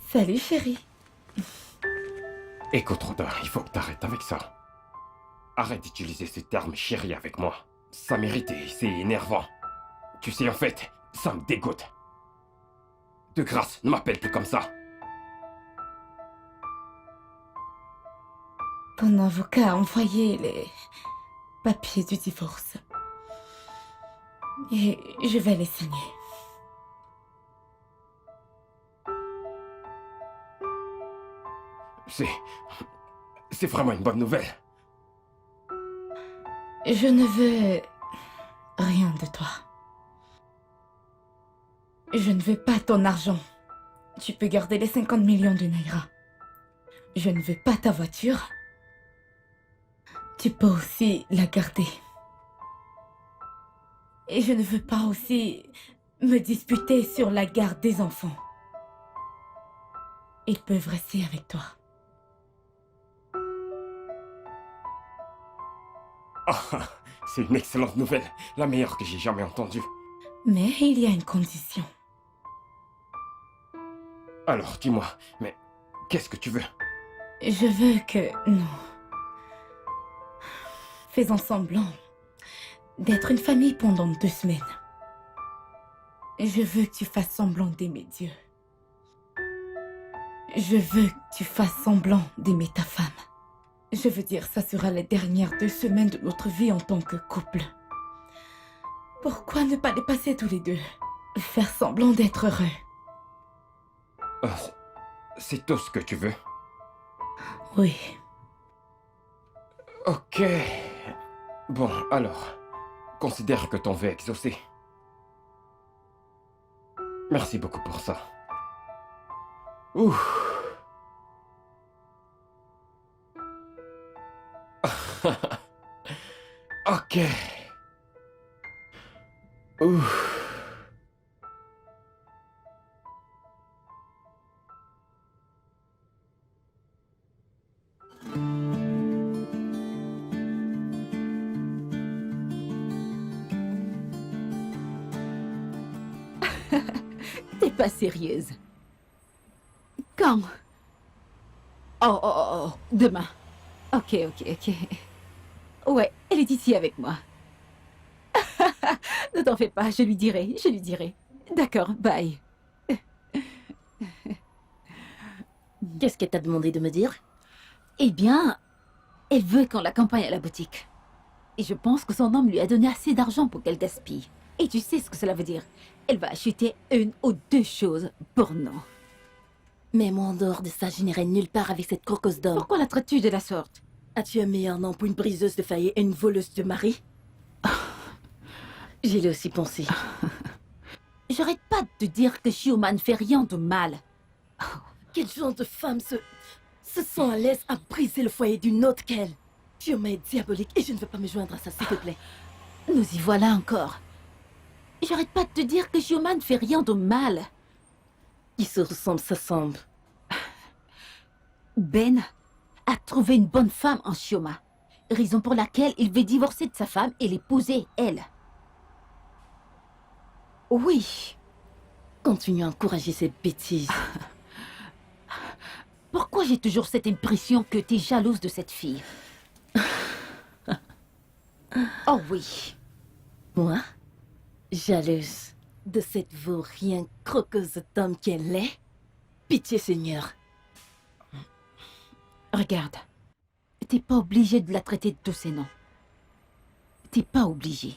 A: Salut, chérie.
D: Écoute, Rhoda, il faut que t'arrêtes avec ça. Arrête d'utiliser ce terme chérie avec moi. Ça mérite et c'est énervant. Tu sais, en fait, ça me dégoûte. De grâce, ne m'appelle plus comme ça.
A: Ton avocat a envoyé les papiers du divorce. Et je vais les signer.
D: C'est vraiment une bonne nouvelle.
A: Je ne veux rien de toi. Je ne veux pas ton argent. Tu peux garder les 50 millions de naira. Je ne veux pas ta voiture. Tu peux aussi la garder. Et je ne veux pas aussi me disputer sur la garde des enfants. Ils peuvent rester avec toi.
D: Ah, c'est une excellente nouvelle, la meilleure que j'ai jamais entendue.
A: Mais il y a une condition.
D: Alors, dis-moi, mais qu'est-ce que tu veux?
A: Je veux que nous faisons semblant d'être une famille pendant 2 semaines. Je veux que tu fasses semblant d'aimer Dieu. Je veux que tu fasses semblant d'aimer ta femme. Je veux dire, ça sera les dernières 2 semaines de notre vie en tant que couple. Pourquoi ne pas les passer tous les deux? Faire semblant d'être heureux.
D: C'est tout ce que tu veux?
A: Oui.
D: Ok. Bon, alors, considère que ton vœu est exaucé. Merci beaucoup pour ça. Ouh. Ok. Ouf.
C: T'es pas sérieuse. Quand? Oh, demain. Ok. Ouais, elle est ici avec moi. Ne t'en fais pas, je lui dirai. D'accord, bye.
F: Qu'est-ce qu'elle t'a demandé de me dire?
C: Eh bien, elle veut qu'on l'accompagne à la boutique. Et je pense que son homme lui a donné assez d'argent pour qu'elle gaspille. Et tu sais ce que cela veut dire. Elle va acheter une ou deux choses pour nous.
F: Mais moi, en dehors de ça, je n'irai nulle part avec cette croqueuse d'homme.
C: Pourquoi la traites-tu de la sorte?
F: As-tu un meilleur nom pour une briseuse de failles et une voleuse de mari? J'y l'ai aussi pensé.
C: J'arrête pas de te dire que Shioma ne fait rien de mal.
F: Quel genre de femme se sent à l'aise à briser le foyer d'une autre qu'elle? Shioma est diabolique et je ne veux pas me joindre à ça, s'il te plaît.
C: Nous y voilà encore. J'arrête pas de te dire que Shioma ne fait rien de mal.
F: Qui se ressemble s'assemble.
C: Ben a trouvé une bonne femme en Shioma. Raison pour laquelle il veut divorcer de sa femme et l'épouser, elle. Oui.
F: Continue à encourager ces bêtises.
C: Pourquoi j'ai toujours cette impression que t'es jalouse de cette fille? Oh oui.
F: Moi? Jalouse de cette vaurien croqueuse d'homme qu'elle est? Pitié, Seigneur.
C: Regarde. T'es pas obligé de la traiter de tous ces noms. T'es pas obligé.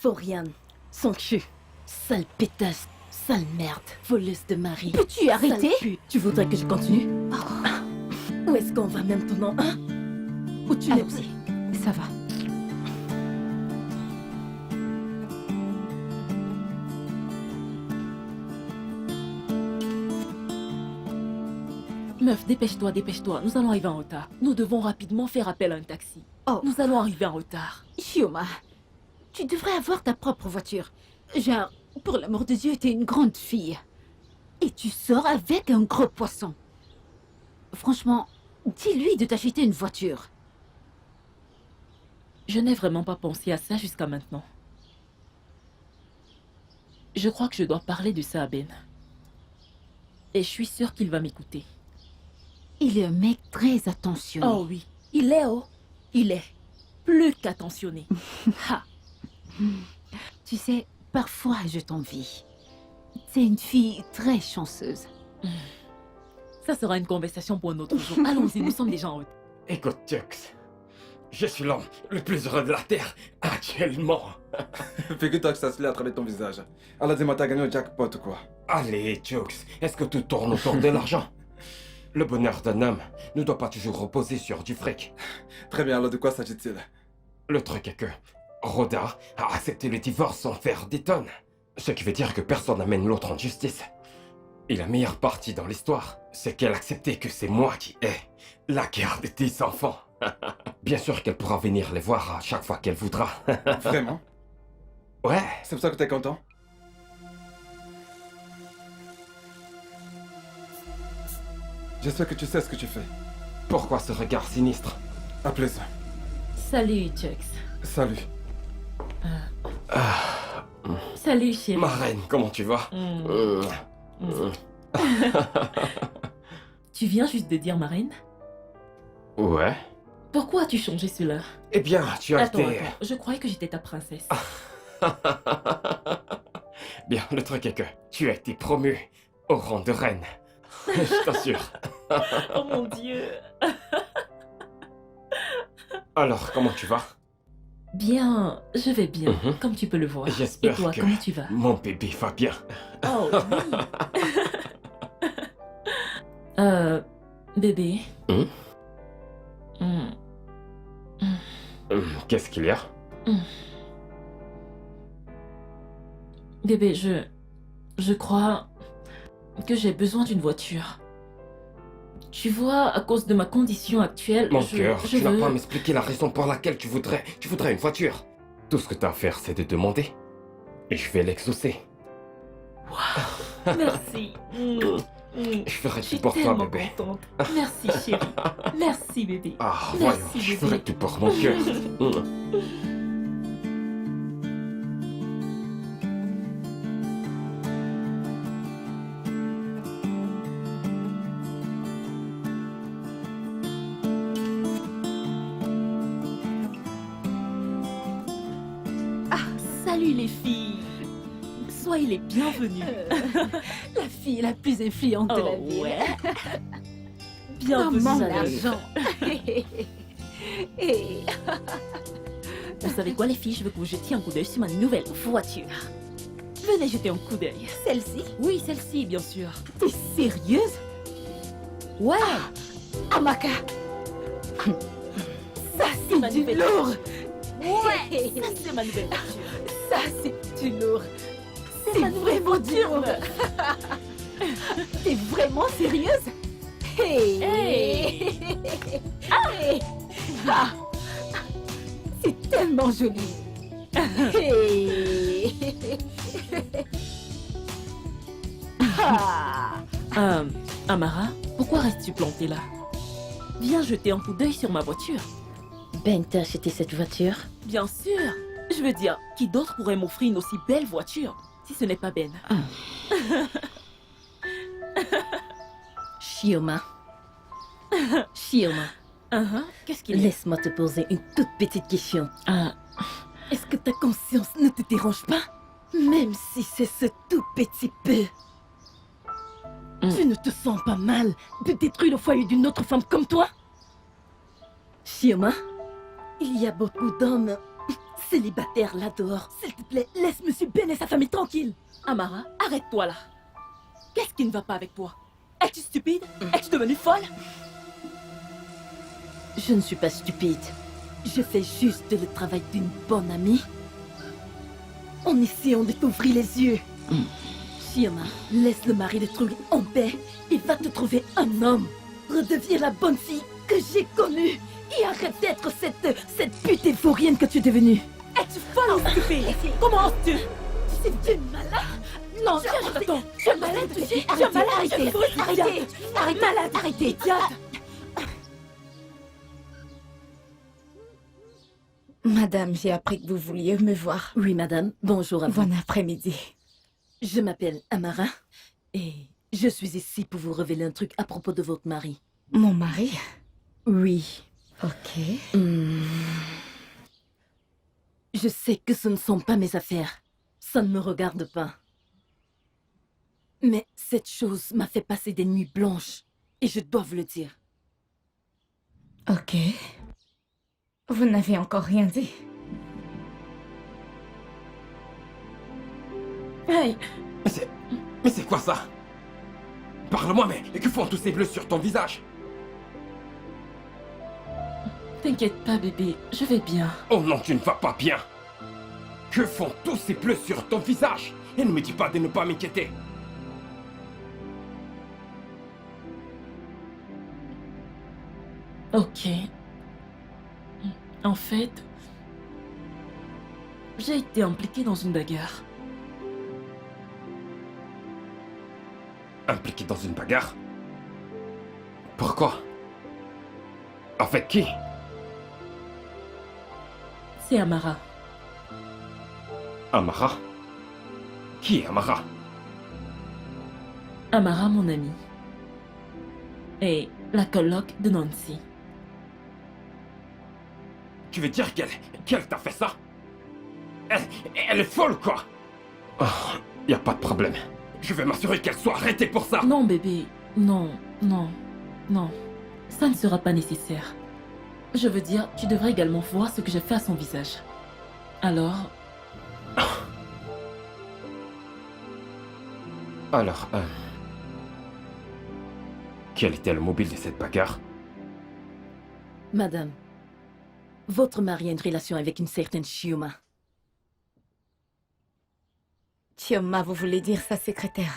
F: Vauriane, son cul, sale pétasse, sale merde, voleuse de mari.
C: Peux-tu arrêter?
F: Sale pute. Tu voudrais que je continue? Où est-ce qu'on va maintenant, hein? Où tu n'es plus?
C: Allons-y. Ça va.
B: Meuf, dépêche-toi. Nous allons arriver en retard. Nous devons rapidement faire appel à un taxi.
C: Oh.
B: Nous allons arriver en retard.
C: Shioma, tu devrais avoir ta propre voiture. Genre, pour l'amour de Dieu, t'es une grande fille. Et tu sors avec un gros poisson. Franchement, dis-lui de t'acheter une voiture.
B: Je n'ai vraiment pas pensé à ça jusqu'à maintenant. Je crois que je dois parler de ça à Ben. Et je suis sûre qu'il va m'écouter.
C: Il est un mec très attentionné.
B: Oh oui, il est plus qu'attentionné. Ha.
C: Tu sais, parfois je t'envie. C'est une fille très chanceuse.
B: Ça sera une conversation pour un autre jour. Allons-y, nous sommes déjà en route.
D: Écoute, Tux. Je suis l'homme le plus heureux de la Terre actuellement.
E: Figure-toi que ça se lit à travers ton visage. Alors dis-moi, t'as gagné au jackpot ou quoi?
D: Allez, Tux. Est-ce que tout tourne autour de l'argent? Le bonheur d'un homme ne doit pas toujours reposer sur du fric.
E: Très bien, alors de quoi s'agit-il?
D: Le truc est que Rhoda a accepté le divorce sans faire des tonnes. Ce qui veut dire que personne n'amène l'autre en justice. Et la meilleure partie dans l'histoire, c'est qu'elle a accepté que c'est moi qui ai la garde de tes enfants. Bien sûr qu'elle pourra venir les voir à chaque fois qu'elle voudra.
E: Vraiment?
D: Ouais.
E: C'est pour ça que t'es content? J'espère que tu sais ce que tu fais.
D: Pourquoi ce regard sinistre?
E: À plaisir.
B: Salut, Tux.
E: Salut.
B: Salut, chérie.
D: Ma reine, comment tu vas?
B: Tu viens juste de dire ma reine?
D: Ouais.
B: Pourquoi as-tu changé cela?
D: Eh bien, tu as
B: Attends,
D: été...
B: je croyais que j'étais ta princesse.
D: Bien, le truc est que tu as été promu au rang de reine. Je t'assure.
B: Oh mon Dieu.
D: Alors, comment tu vas?
B: Bien, je vais bien,
D: Mhm.
B: comme tu peux le voir. Et
D: J'espère
B: toi,
D: que
B: comment tu vas?
D: mon bébé va bien.
B: Oh oui. Bébé. Hmm.
D: Qu'est-ce qu'il y a?
B: Bébé, je crois que j'ai besoin d'une voiture. Tu vois, à cause de ma condition actuelle,
D: Mon
B: je
D: cœur, tu
B: veux...
D: vas pas m'expliquer la raison pour laquelle tu voudrais une voiture. Tout ce que tu as à faire, c'est de demander. Et je vais l'exaucer.
B: Merci.
D: Je ferai
B: Je suis
D: tout pour toi,
B: tellement
D: bébé.
B: contente. Merci, chérie. Merci, bébé.
D: Ah,
B: Merci,
D: voyons, je
B: bébé.
D: ferai tout pour mon cœur.
B: Salut les filles. Soyez les bienvenues.
F: La fille la plus influente de la
B: Oh,
F: ville.
B: ouais. Bienvenue.
C: Maman,
B: à
C: l'argent.
F: Et
B: Vous savez quoi, les filles? Je veux que vous jetiez un coup d'œil sur ma nouvelle voiture. Venez jeter un coup d'œil.
F: celle-ci,
B: Oui, celle-ci, bien sûr.
F: t'es sérieuse?
B: Ouais.
F: Amaka! Ça, c'est
B: Ma
F: du
B: nouvelle
F: lourd!
B: Ouais. Ça, c'est ma nouvelle voiture.
F: Ça, c'est du lourd! C'est
B: ma nouvelle
F: vraiment du
B: voiture.
F: lourd! T'es vraiment sérieuse? Hey!
B: Hey.
F: Hey. Ah. C'est tellement joli! Hey. Ah.
B: Amara, pourquoi restes-tu plantée là? Viens jeter un coup d'œil sur ma voiture.
H: Ben, t'as acheté cette voiture?
B: Bien sûr. Je veux dire, qui d'autre pourrait m'offrir une aussi belle voiture si ce n'est pas Ben?
H: Chioma. Chioma,
B: Qu'est-ce qu'il y a?
H: laisse-moi te poser une toute petite question.
F: Est-ce que ta conscience ne te dérange pas? Même si c'est ce tout petit peu. Tu ne te sens pas mal de détruire le foyer d'une autre femme comme toi? Chioma, il y a beaucoup d'hommes célibataires là dehors. S'il te plaît, laisse Monsieur Ben et sa famille tranquille.
B: Amara, arrête-toi là. Qu'est-ce qui ne va pas avec toi? Es-tu stupide? Es-tu devenue folle?
H: Je ne suis pas stupide.
F: Je fais juste le travail d'une bonne amie en essayant de t'ouvrir les yeux. Chioma, laisse le mari de Trudy en paix et va te trouver un homme. Redeviens la bonne fille que j'ai connue et arrête d'être cette pute euphorienne que tu es devenue.
B: Es-tu folle ou stupide? Comment oses-tu?
F: C'est une malade. Non, tu es malade, tu es malade. Arrêtez, idiote.
A: Madame, j'ai appris que vous vouliez me voir.
F: Oui, madame, bonjour à vous.
A: Bon après-midi.
F: Je m'appelle Amara et je suis ici pour vous révéler un truc à propos de votre mari.
A: Mon mari?
F: Oui.
A: Ok.
F: Je sais que ce ne sont pas mes affaires. Ça ne me regarde pas. Mais cette chose m'a fait passer des nuits blanches. Et je dois vous le dire.
A: Ok. Vous n'avez encore rien dit.
F: Hey,
D: Mais c'est quoi ça? Parle-moi, mais que font tous ces bleus sur ton visage?
B: T'inquiète pas, bébé, je vais bien.
D: Oh non, tu ne vas pas bien. Que font tous ces bleus sur ton visage? Et ne me dis pas de ne pas m'inquiéter.
B: Ok. En fait, j'ai été impliquée dans une bagarre.
D: Impliqué dans une bagarre? Pourquoi? Avec qui?
B: C'est Amara.
D: Amara? Qui est Amara?
B: Amara, mon amie. Et la coloc de Nancy.
D: Tu veux dire qu'elle t'a fait ça? Elle est folle, quoi? Oh, y a pas de problème. Je vais m'assurer qu'elle soit arrêtée pour ça.
B: Non, bébé. Non, non, non. Ça ne sera pas nécessaire. Je veux dire, tu devrais également voir ce que j'ai fait à son visage. Alors,
D: Alors, quel était le mobile de cette bagarre?
F: madame, votre mari a une relation avec une certaine Chioma.
A: Chioma, vous voulez dire sa secrétaire?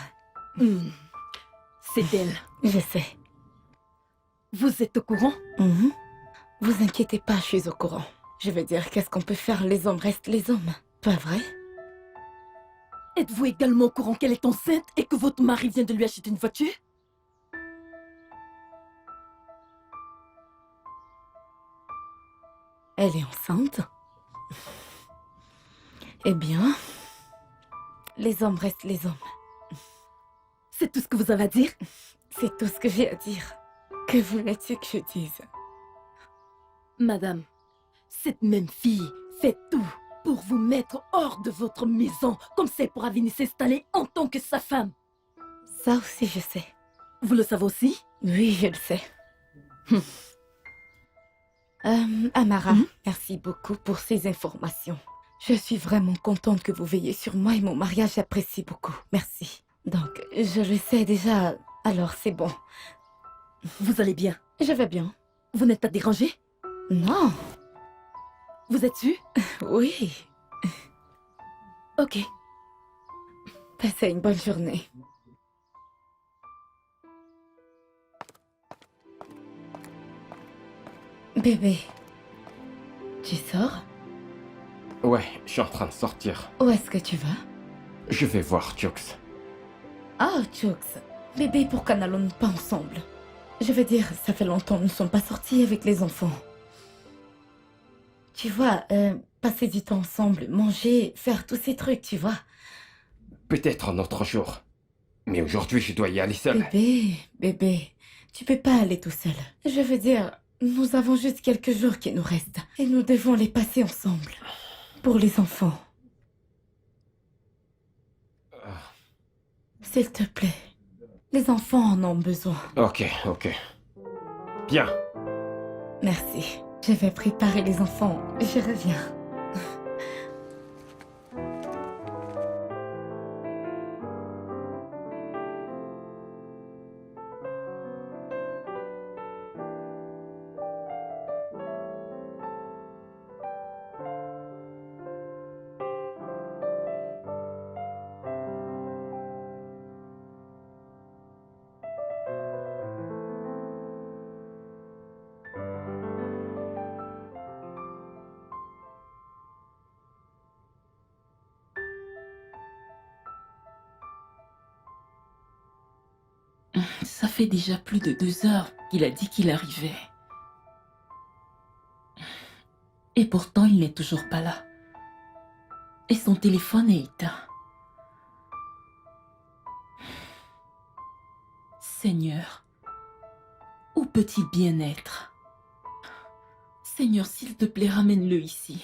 F: C'est elle.
A: Je sais.
F: Vous êtes au courant?
A: Vous inquiétez pas, je suis au courant. Je veux dire, qu'est-ce qu'on peut faire? Les hommes restent les hommes. Pas vrai?
F: Êtes-vous également au courant qu'elle est enceinte et que votre mari vient de lui acheter une voiture?
A: Elle est enceinte? Eh bien, les hommes restent les hommes.
F: C'est tout ce que vous avez à dire?
A: C'est tout ce que j'ai à dire. Que voulais-tu que je dise?
F: Madame, cette même fille fait tout pour vous mettre hors de votre maison, comme c'est pour venir s'installer en tant que sa femme.
A: Ça aussi, je sais.
F: Vous le savez aussi?
A: Oui, je le sais. Amara, merci beaucoup pour ces informations. Je suis vraiment contente que vous veillez sur moi et mon mariage, j'apprécie beaucoup. Merci. Donc, je le sais déjà, alors c'est bon.
F: Vous allez bien?
A: Je vais bien.
F: Vous n'êtes pas dérangé?
A: Non.
F: Vous êtes sûr?
A: Oui.
F: Ok.
A: Passez une bonne journée. Bébé, tu sors?
D: Ouais, je suis en train de sortir.
A: Où est-ce que tu vas?
D: Je vais voir Jux.
A: Ah, Jux. Bébé, pourquoi n'allons-nous pas ensemble? Je veux dire, ça fait longtemps que nous ne sommes pas sortis avec les enfants. Tu vois, passer du temps ensemble, manger, faire tous ces trucs, tu vois.
D: Peut-être un autre jour. Mais aujourd'hui, je dois y aller seul.
A: Bébé, tu peux pas aller tout seul. Je veux dire, nous avons juste quelques jours qui nous restent. Et nous devons les passer ensemble. Pour les enfants. S'il te plaît. Les enfants en ont besoin.
D: Ok. Bien.
A: Merci. Je vais préparer les enfants. Je reviens.
B: Ça fait déjà plus de 2 heures qu'il a dit qu'il arrivait. Et pourtant, il n'est toujours pas là. Et son téléphone est éteint. Seigneur, où peut-il bien être? Seigneur, s'il te plaît, ramène-le ici.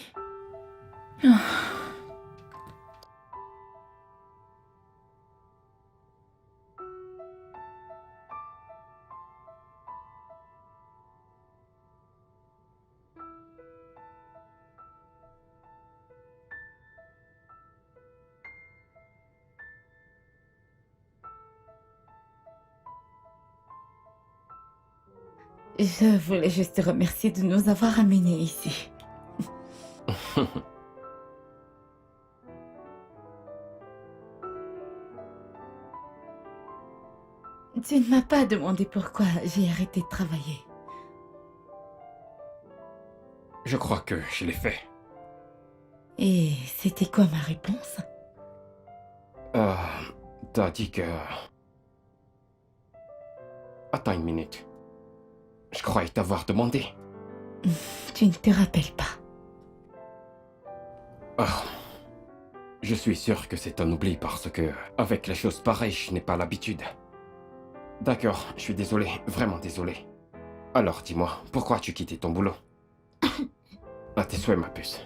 A: Je voulais juste te remercier de nous avoir amenés ici. Tu ne m'as pas demandé pourquoi j'ai arrêté de travailler.
D: Je crois que je l'ai fait.
A: Et c'était quoi ma réponse?
D: T'as dit que... Attends une minute. Je croyais t'avoir demandé.
A: Tu ne te rappelles pas.
D: Je suis sûr que c'est un oubli parce que, avec les choses pareilles, je n'ai pas l'habitude. D'accord, je suis désolé, vraiment désolé. Alors dis-moi, pourquoi as-tu quitté ton boulot? À tes souhaits, ma puce.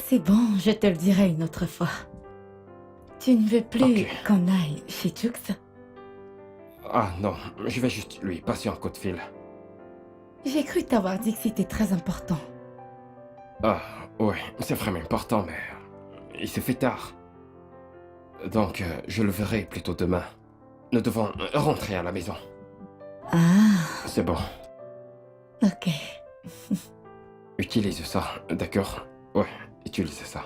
A: C'est bon, je te le dirai une autre fois. Tu ne veux plus
D: Ok.
A: qu'on aille chez Jux?
D: Ah non, je vais juste lui passer un coup de fil.
A: J'ai cru t'avoir dit que c'était très important.
D: Ah, ouais, c'est vraiment important, mais... il se fait tard. Donc, je le verrai plutôt demain. Nous devons rentrer à la maison.
A: Ah,
D: C'est bon.
A: ok.
D: Utilise ça, d'accord? Ouais, utilise ça.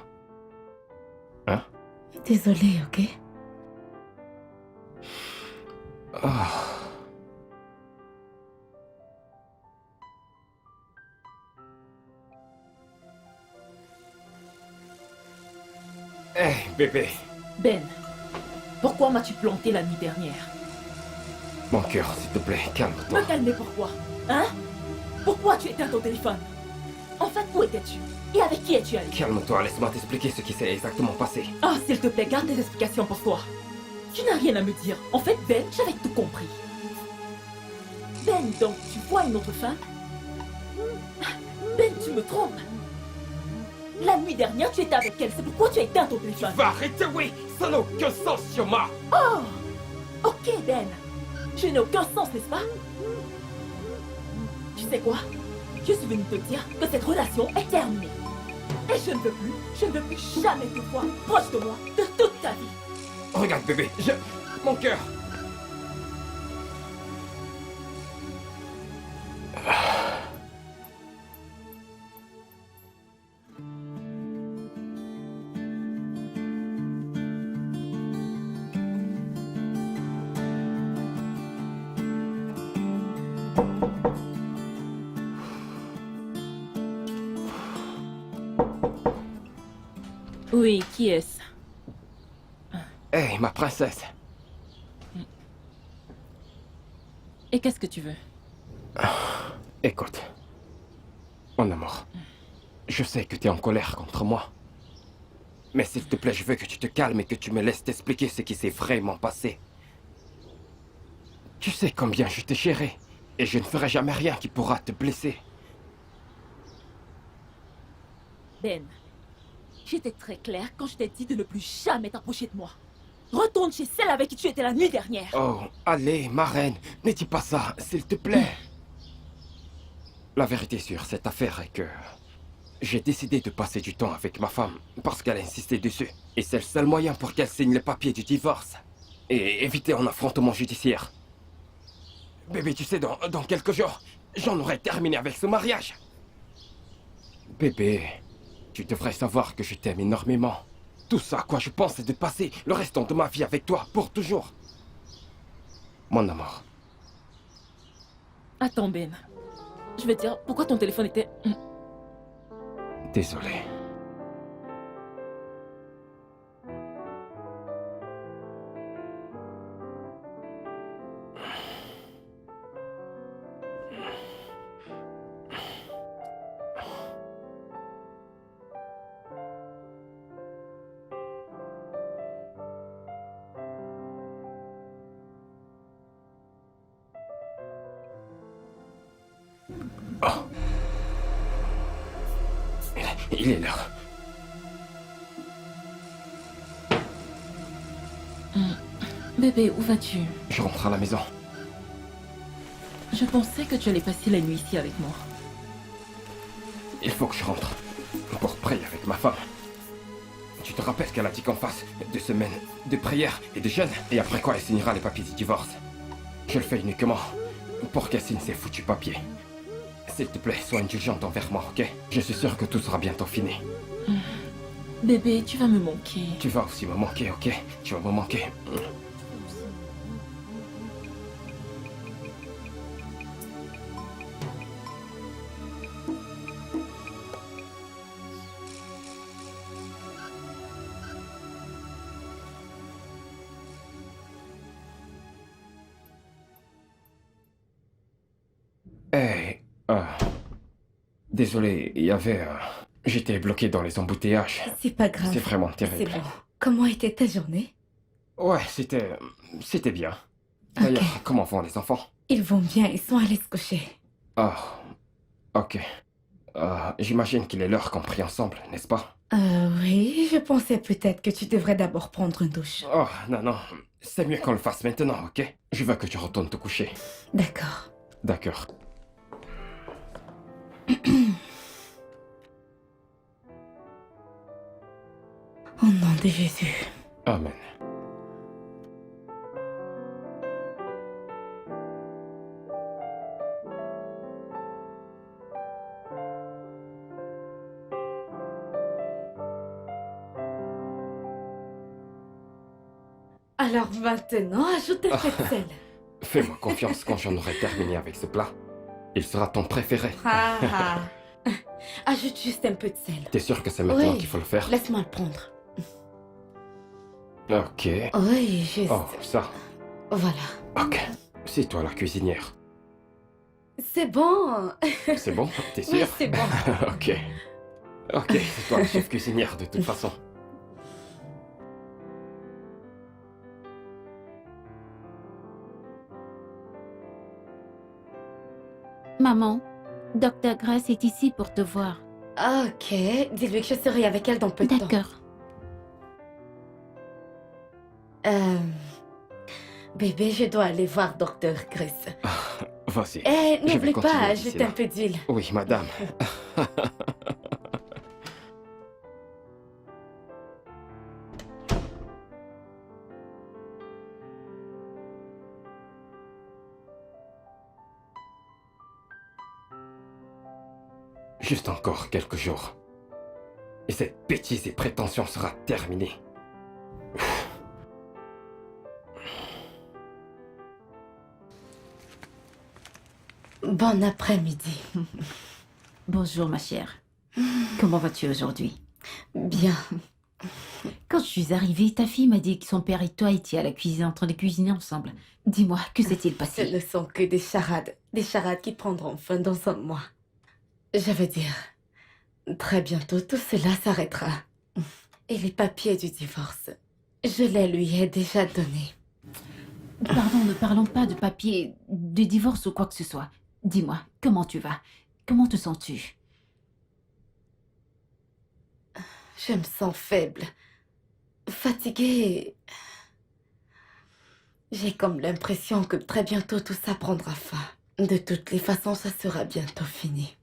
D: Hein?
A: Désolée, ok?
D: Ah. Hé, bébé.
B: Ben, pourquoi m'as-tu planté la nuit dernière?
D: Mon cœur, s'il te plaît, calme-toi.
B: Me calmer pourquoi? Hein? Pourquoi tu éteins ton téléphone? En fait, où étais-tu? Et avec qui es-tu allé?
D: Calme-toi, laisse-moi t'expliquer ce qui s'est exactement passé.
B: Ah, s'il te plaît, garde tes explications pour toi. Tu n'as rien à me dire. En fait, Ben, j'avais tout compris. Ben, donc, tu vois une autre femme? Ben, tu me trompes. La nuit dernière, tu étais avec elle. C'est pourquoi tu as éteint ton téléphone.
D: Va arrêter, oui. Ça n'a aucun sens, Shioma.
B: Oh! Ok, Ben. Je n'ai aucun sens, n'est-ce pas? Tu sais quoi? Je suis venue te dire que cette relation est terminée. Et je ne veux plus jamais te voir proche de moi de toute ta vie.
D: Regarde, bébé, Mon cœur.
B: Oui, qui est-ce?
D: Hé, ma princesse.
B: Et qu'est-ce que tu veux?
D: Écoute, mon amour, je sais que tu es en colère contre moi. Mais s'il te plaît, je veux que tu te calmes et que tu me laisses t'expliquer ce qui s'est vraiment passé. Tu sais combien je t'ai chéri, et je ne ferai jamais rien qui pourra te blesser.
B: Ben, j'étais très claire quand je t'ai dit de ne plus jamais t'approcher de moi. Retourne chez celle avec qui tu étais la nuit dernière.
D: Oh, allez, ma reine, ne dis pas ça, s'il te plaît. La vérité sur cette affaire est que j'ai décidé de passer du temps avec ma femme parce qu'elle a insisté dessus. Et c'est le seul moyen pour qu'elle signe les papiers du divorce et éviter un affrontement judiciaire. Bébé, tu sais, dans quelques jours, j'en aurai terminé avec ce mariage. Bébé, tu devrais savoir que je t'aime énormément. Tout ça à quoi je pense, c'est de passer le restant de ma vie avec toi, pour toujours. Mon amour.
B: Attends, Ben. Je veux dire, pourquoi ton téléphone était...
D: Désolé. Oh. Il est l'heure.
B: Bébé, où vas-tu?
D: Je rentre à la maison.
B: Je pensais que tu allais passer la nuit ici avec moi.
D: Il faut que je rentre pour prier avec ma femme. Tu te rappelles qu'elle a dit qu'on fasse 2 semaines de prière et de jeûne, et après quoi elle signera les papiers du divorce. Je le fais uniquement pour qu'elle signe ces foutus papiers. S'il te plaît, sois indulgente envers moi, ok? Je suis sûr que tout sera bientôt fini.
B: Bébé, tu vas me manquer.
D: Tu vas aussi me manquer, ok? Tu vas me manquer. Hey, désolé, il y avait... J'étais bloqué dans les embouteillages.
A: C'est pas grave.
D: C'est vraiment
A: C'est
D: terrible.
A: bon. Comment était ta journée?
D: Ouais, c'était bien. D'ailleurs,
A: Ok.
D: comment vont les enfants?
A: Ils vont bien, ils sont allés se coucher.
D: Ah, ok. J'imagine qu'il est l'heure qu'on prie ensemble, n'est-ce pas?
A: Oui, je pensais peut-être que tu devrais d'abord prendre une douche.
D: Oh, non, non. C'est mieux qu'on le fasse maintenant, ok? Je veux que tu retournes te coucher.
A: D'accord.
D: D'accord.
A: Au nom de Jésus.
D: Amen.
A: Alors maintenant, ajoute un peu de sel.
D: Fais-moi confiance quand j'en aurai terminé avec ce plat. Il sera ton préféré.
A: Ah ah. Ajoute juste un peu de sel.
D: T'es sûr que c'est maintenant
A: Oui.
D: qu'il faut le faire?
A: Laisse-moi le prendre.
D: Ok.
A: Oui, juste...
D: Oh, ça.
A: Voilà.
D: Ok. C'est toi la cuisinière.
A: C'est bon.
D: C'est bon? T'es
A: Oui,
D: sûr?
A: c'est bon.
D: Ok. Ok, c'est toi la chef cuisinière de toute façon.
C: Maman, Dr. Grace est ici pour te voir.
A: Ok, dis-lui que je serai avec elle dans peu de temps.
C: D'accord.
A: Bébé, je dois aller voir Dr. Grace.
D: Vas-y.
A: Eh,
D: Je vais
A: n'oublie
D: continuer
A: pas,
D: d'ici
A: ajouter
D: là.
A: un peu d'huile.
D: Oui, madame. Juste encore quelques jours. Et cette bêtise et prétention sera terminée.
A: Bon après-midi.
C: Bonjour, ma chère. Comment vas-tu aujourd'hui?
A: Bien.
C: Quand je suis arrivée, ta fille m'a dit que son père et toi étiez à la cuisine en train de cuisiner ensemble. Dis-moi, que s'est-il
A: Ce
C: passé?
A: ne sont que des charades. Des charades qui prendront fin dans un mois. Je veux dire, très bientôt tout cela s'arrêtera. Et les papiers du divorce, je les lui ai déjà donnés.
C: Pardon, ne parlons pas de papier, de divorce ou quoi que ce soit. Dis-moi, comment tu vas? Comment te sens-tu?
A: Je me sens faible, fatiguée. J'ai comme l'impression que très bientôt tout ça prendra fin. De toutes les façons, ça sera bientôt fini.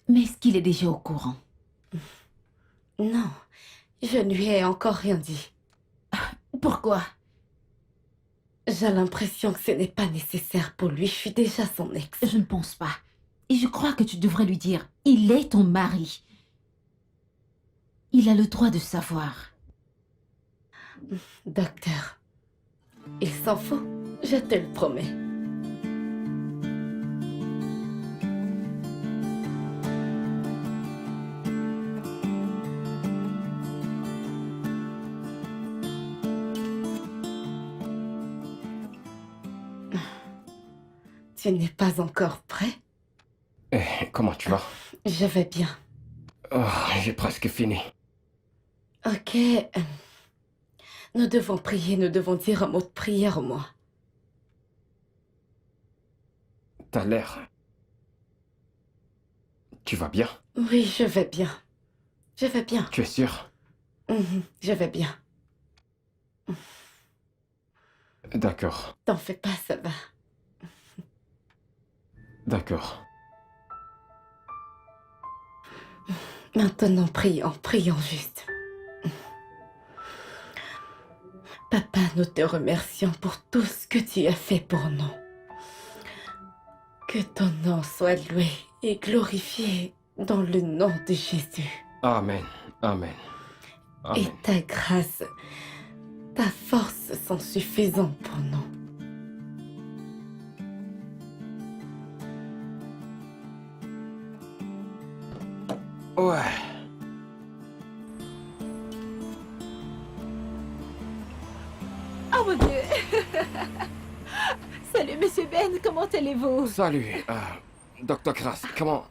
C: Mais est-ce qu'il est déjà au courant?
A: Non, je ne lui ai encore rien dit.
C: Pourquoi?
A: J'ai l'impression que ce n'est pas nécessaire pour lui. Je suis déjà son ex.
C: Je ne pense pas. Et je crois que tu devrais lui dire, il est ton mari. Il a le droit de savoir.
A: Docteur, il s'en fout, je te le promets. Tu n'es pas encore prêt?
D: Eh, comment tu vas?
A: Je vais bien.
D: Oh, j'ai presque fini.
A: Ok. Nous devons prier, nous devons dire un mot de prière au moins.
D: T'as l'air... Tu vas bien?
A: Oui, je vais bien. Je vais bien.
D: Tu es sûr?
A: Je vais bien.
D: D'accord.
A: T'en fais pas, ça va.
D: D'accord.
A: Maintenant, prions, prions juste. Papa, nous te remercions pour tout ce que tu as fait pour nous. Que ton nom soit loué et glorifié dans le nom de Jésus.
D: Amen. Amen.
A: Et
D: Amen.
A: ta grâce, ta force sont suffisantes pour nous.
D: Ouais.
C: Oh mon Dieu! Salut, Monsieur Ben, comment allez-vous?
D: Salut, Dr. Grace, comment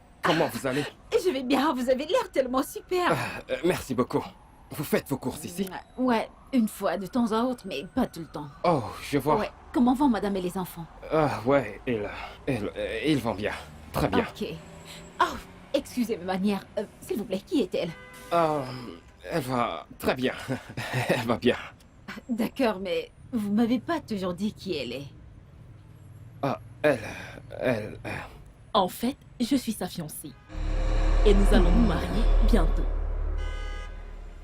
D: vous allez?
C: Je vais bien, vous avez l'air tellement super.
D: Merci beaucoup. Vous faites vos courses ici?
C: Ouais, une fois, de temps à autre, mais pas tout le temps.
D: Oh, je vois.
C: Ouais, comment vont madame et les enfants?
D: Ouais, ils vont bien. Très bien.
C: Ok. Oh, excusez ma manière, s'il vous plaît, qui est-elle?
D: Elle va très bien. Elle va bien.
C: D'accord, mais vous m'avez pas toujours dit qui elle est.
D: Elle...
B: En fait, je suis sa fiancée. Et nous allons nous marier bientôt.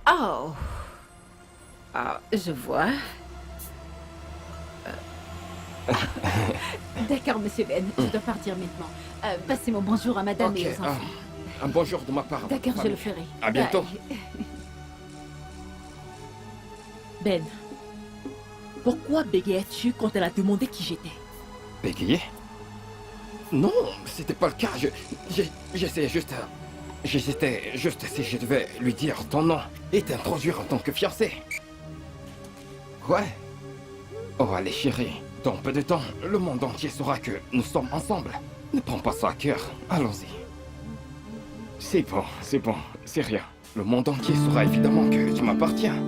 C: Oh. Ah, je vois. D'accord, Monsieur Ben, je dois partir maintenant. Passez mon bonjour à madame
D: Ok,
C: et aux enfants.
D: un bonjour de ma part. à votre
C: D'accord, je
D: famille.
C: le ferai.
D: À bientôt.
C: Bye.
B: Ben, pourquoi bégayais-tu quand elle a demandé qui j'étais?
D: Bégayé? Non, c'était pas le cas. J'essayais juste... J'hésitais juste si je devais lui dire ton nom et t'introduire en tant que fiancé. Ouais. Oh, allez, chérie. Dans peu de temps, le monde entier saura que nous sommes ensemble. Ne prends pas ça à cœur. Allons-y. C'est bon, c'est rien. Le monde entier saura évidemment que tu m'appartiens.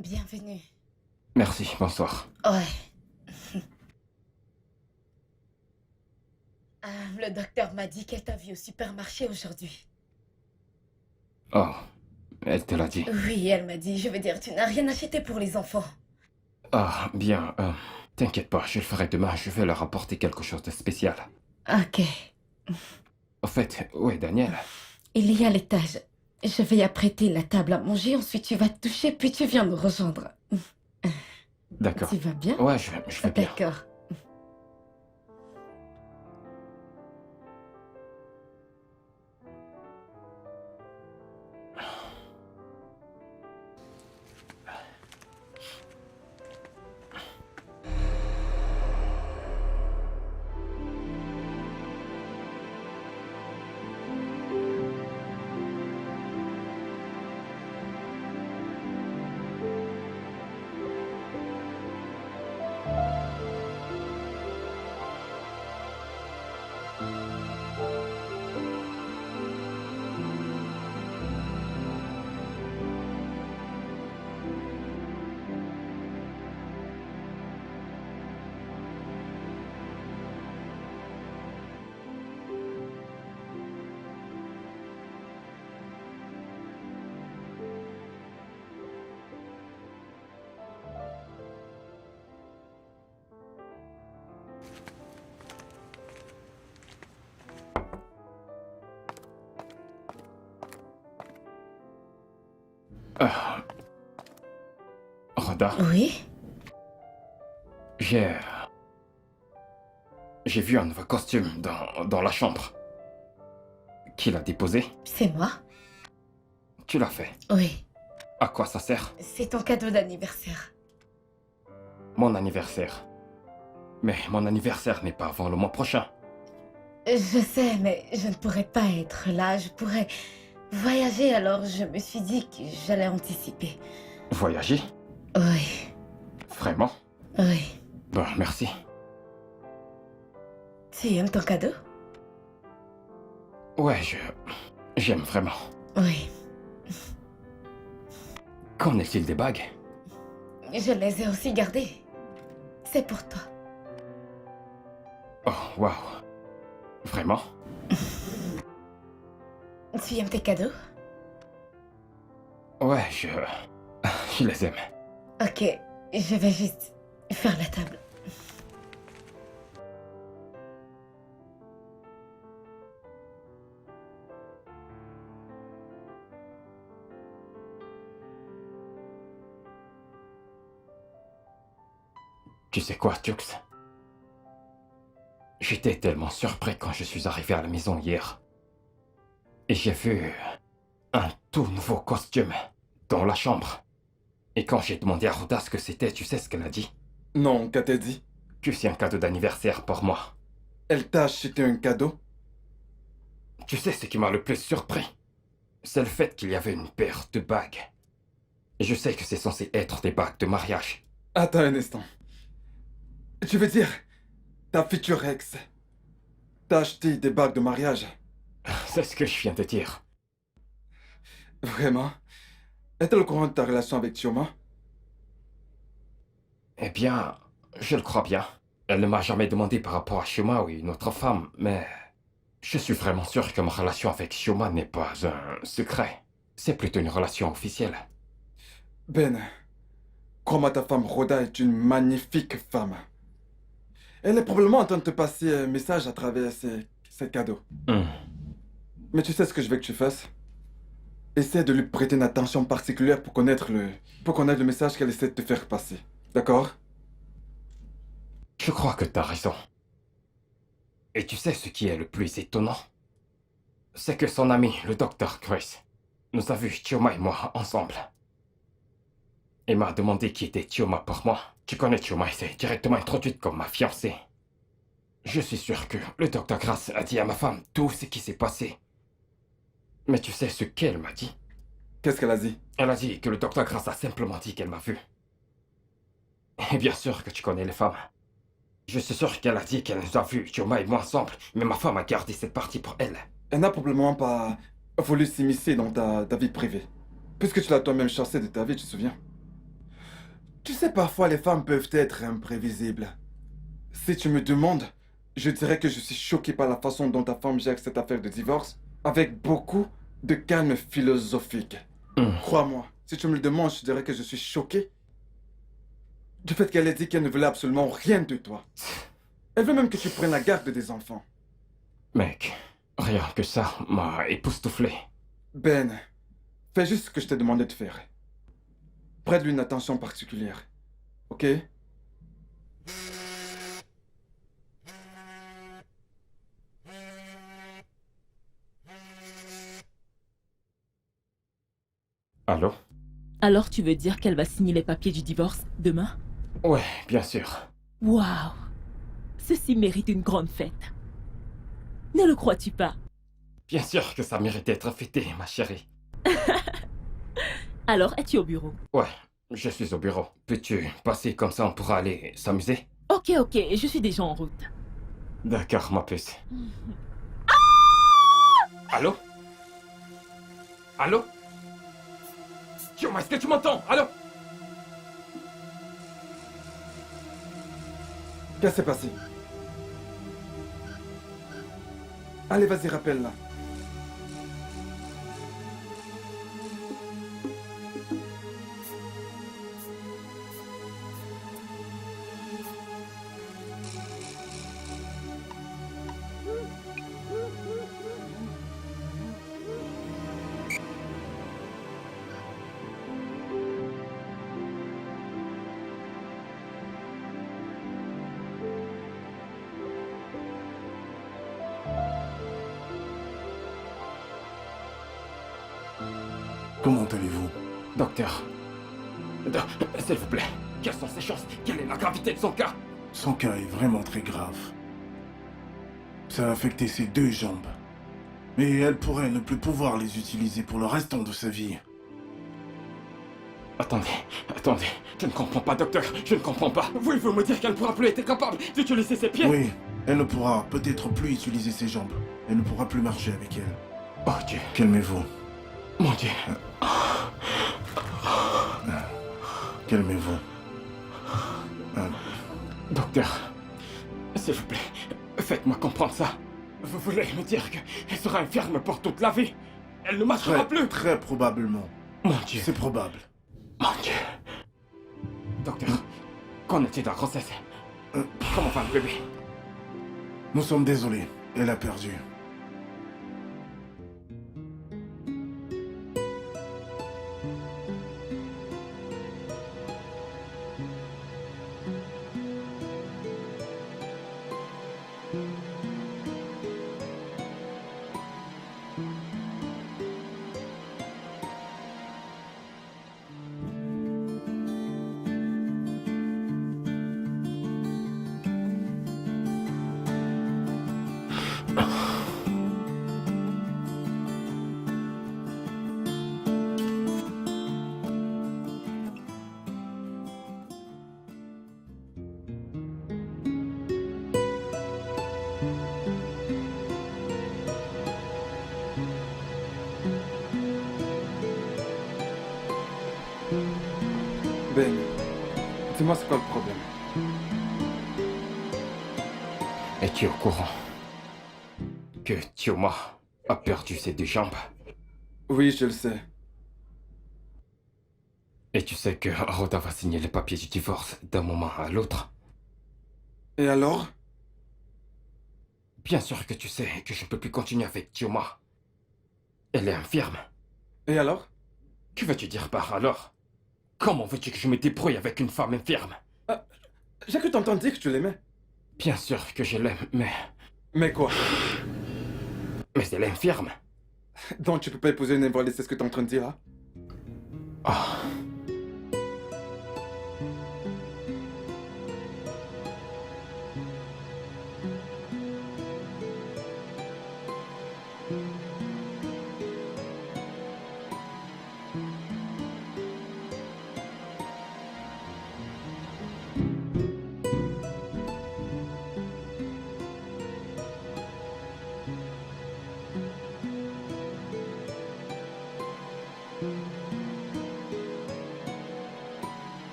A: Bienvenue.
D: Merci, bonsoir.
A: Ouais. Le docteur m'a dit qu'elle t'a vu au supermarché aujourd'hui.
D: Oh, elle te l'a dit.
A: Oui, elle m'a dit, je veux dire, tu n'as rien acheté pour les enfants.
D: Ah, bien, t'inquiète pas, je le ferai demain, je vais leur apporter quelque chose de spécial.
A: Ok.
D: Au fait, où est Daniel?
A: Il y a à l'étage. Je vais y apprêter la table à manger, ensuite tu vas te toucher, puis tu viens me rejoindre.
D: D'accord.
A: Tu vas bien?
D: Ouais, je vais bien.
A: D'accord.
D: Rhoda,
A: Oui?
D: j'ai vu un nouveau costume dans la chambre. Qui l'a déposé?
A: C'est moi?
D: Tu l'as fait.
A: Oui.
D: À quoi ça sert?
A: C'est ton cadeau d'anniversaire.
D: Mon anniversaire. Mais mon anniversaire n'est pas avant le mois prochain.
A: Je sais, mais je ne pourrais pas être là. Je pourrais voyager, alors je me suis dit que j'allais anticiper.
D: Voyager?
A: Oui,
D: Vraiment?
A: oui.
D: Bon, merci.
A: Tu aimes ton cadeau?
D: Ouais, j'aime vraiment.
A: Oui.
D: Qu'en est-il des bagues?
A: Je les ai aussi gardées. C'est pour toi.
D: Oh, waouh. Vraiment?
A: Tu aimes tes cadeaux?
D: Ouais, je les aime.
A: Ok, je vais juste faire la table.
D: Tu sais quoi, Tux? J'étais tellement surpris quand je suis arrivé à la maison hier. Et j'ai vu un tout nouveau costume dans la chambre. Et quand j'ai demandé à Rhoda ce que c'était, tu sais ce qu'elle a dit?
E: Non, qu'a-t-elle dit?
D: Que c'est un cadeau d'anniversaire pour moi.
E: Elle t'a acheté un cadeau?
D: Tu sais ce qui m'a le plus surpris? C'est le fait qu'il y avait une paire de bagues. Et je sais que c'est censé être des bagues de mariage.
E: Attends un instant. Tu veux dire, ta future ex t'a acheté des bagues de mariage?
D: C'est ce que je viens de dire.
E: Vraiment? Est-elle au courant de ta relation avec Chioma?
D: Eh bien, je le crois bien. Elle ne m'a jamais demandé par rapport à Shioma ou une autre femme, mais je suis vraiment sûr que ma relation avec Shioma n'est pas un secret. C'est plutôt une relation officielle.
E: Ben, crois-moi, ta femme Rhoda est une magnifique femme. Elle est probablement en train de te passer un message à travers ses cadeaux.
D: Hmm.
E: Mais tu sais ce que je veux que tu fasses? essaie de lui prêter une attention particulière pour connaître le message qu'elle essaie de te faire passer. D'accord?
D: Je crois que t'as raison. Et tu sais ce qui est le plus étonnant? C'est que son ami, le docteur Grace, nous a vus, Chioma et moi, ensemble. Il m'a demandé qui était Chioma pour moi. Tu connais Chioma, il s'est directement introduite comme ma fiancée. Je suis sûr que le docteur Grace a dit à ma femme tout ce qui s'est passé. Mais tu sais ce qu'elle m'a dit?
E: Qu'est-ce qu'elle a dit?
D: Elle a dit que le docteur Grace a simplement dit qu'elle m'a vu. Et bien sûr que tu connais les femmes. Je suis sûr qu'elle a dit qu'elle nous a vus, Chioma et moi ensemble, mais ma femme a gardé cette partie pour elle.
E: Elle n'a probablement pas voulu s'immiscer dans ta vie privée. Puisque tu l'as toi-même chassée de ta vie, tu te souviens? Tu sais, parfois les femmes peuvent être imprévisibles. Si tu me demandes, je dirais que je suis choqué par la façon dont ta femme gère cette affaire de divorce, avec beaucoup de calme philosophique. Crois-moi, si tu me le demandes, je dirais que je suis choqué du fait qu'elle ait dit qu'elle ne voulait absolument rien de toi. Elle veut même que tu prennes la garde des enfants.
D: Mec, rien que ça m'a époustouflé.
E: Ben, fais juste ce que je t'ai demandé de faire. Prête-lui une attention particulière. Ok?
D: Allô?
B: Alors tu veux dire qu'elle va signer les papiers du divorce demain?
D: Ouais, bien sûr.
B: Waouh! Ceci mérite une grande fête. Ne le crois-tu pas?
D: Bien sûr que ça mérite d'être fêté, ma chérie.
B: Alors, es-tu au bureau?
D: Ouais, je suis au bureau. Peux-tu passer comme ça, on pourra aller s'amuser?
B: Ok, je suis déjà en route.
D: D'accord, ma puce. Allô? Allô? Chioma, est-ce que tu m'entends? Allô?
E: Qu'est-ce qui s'est passé? Allez, vas-y, rappelle-la.
I: Comment allez-vous?
D: Docteur. S'il vous plaît, quelles sont ses chances? Quelle est la gravité de son cas?
I: Son cas est vraiment très grave. Ça a affecté ses 2 jambes. Mais elle pourrait ne plus pouvoir les utiliser pour le restant de sa vie.
D: Attendez, je ne comprends pas, docteur, je ne comprends pas. Voulez-vous me dire qu'elle ne pourra plus être capable d'utiliser ses pieds?
I: Oui, elle ne pourra peut-être plus utiliser ses jambes. Elle ne pourra plus marcher avec elle.
D: Oh Dieu.
I: Calmez-vous.
D: Mon Dieu.
I: Calmez-vous.
D: Docteur, s'il vous plaît, faites-moi comprendre ça. Vous voulez me dire qu'elle sera infirme pour toute la vie? Elle ne marchera plus?
I: Très probablement.
D: Mon Dieu.
I: C'est probable.
D: Mon Dieu. Docteur, qu'en est-il de la grossesse? Comment va le bébé?
I: Nous sommes désolés. Elle a perdu.
E: Ben, dis-moi c'est quoi le problème?
D: Es-tu au courant que Chioma a perdu ses 2 jambes?
E: Oui, je le sais.
D: Et tu sais que Rhoda va signer les papiers du divorce d'un moment à l'autre?
E: Et alors?
D: Bien sûr que tu sais que je ne peux plus continuer avec Chioma. Elle est infirme.
E: Et alors?
D: Que veux-tu dire par alors? Comment veux-tu que je me débrouille avec une femme infirme?
E: J'ai cru t'entendre dire que tu l'aimais.
D: Bien sûr que je l'aime, mais...
E: Mais quoi?
D: Mais elle est infirme.
E: Donc tu peux pas épouser une invalide, c'est ce que t'es en train de dire là?
D: Ah.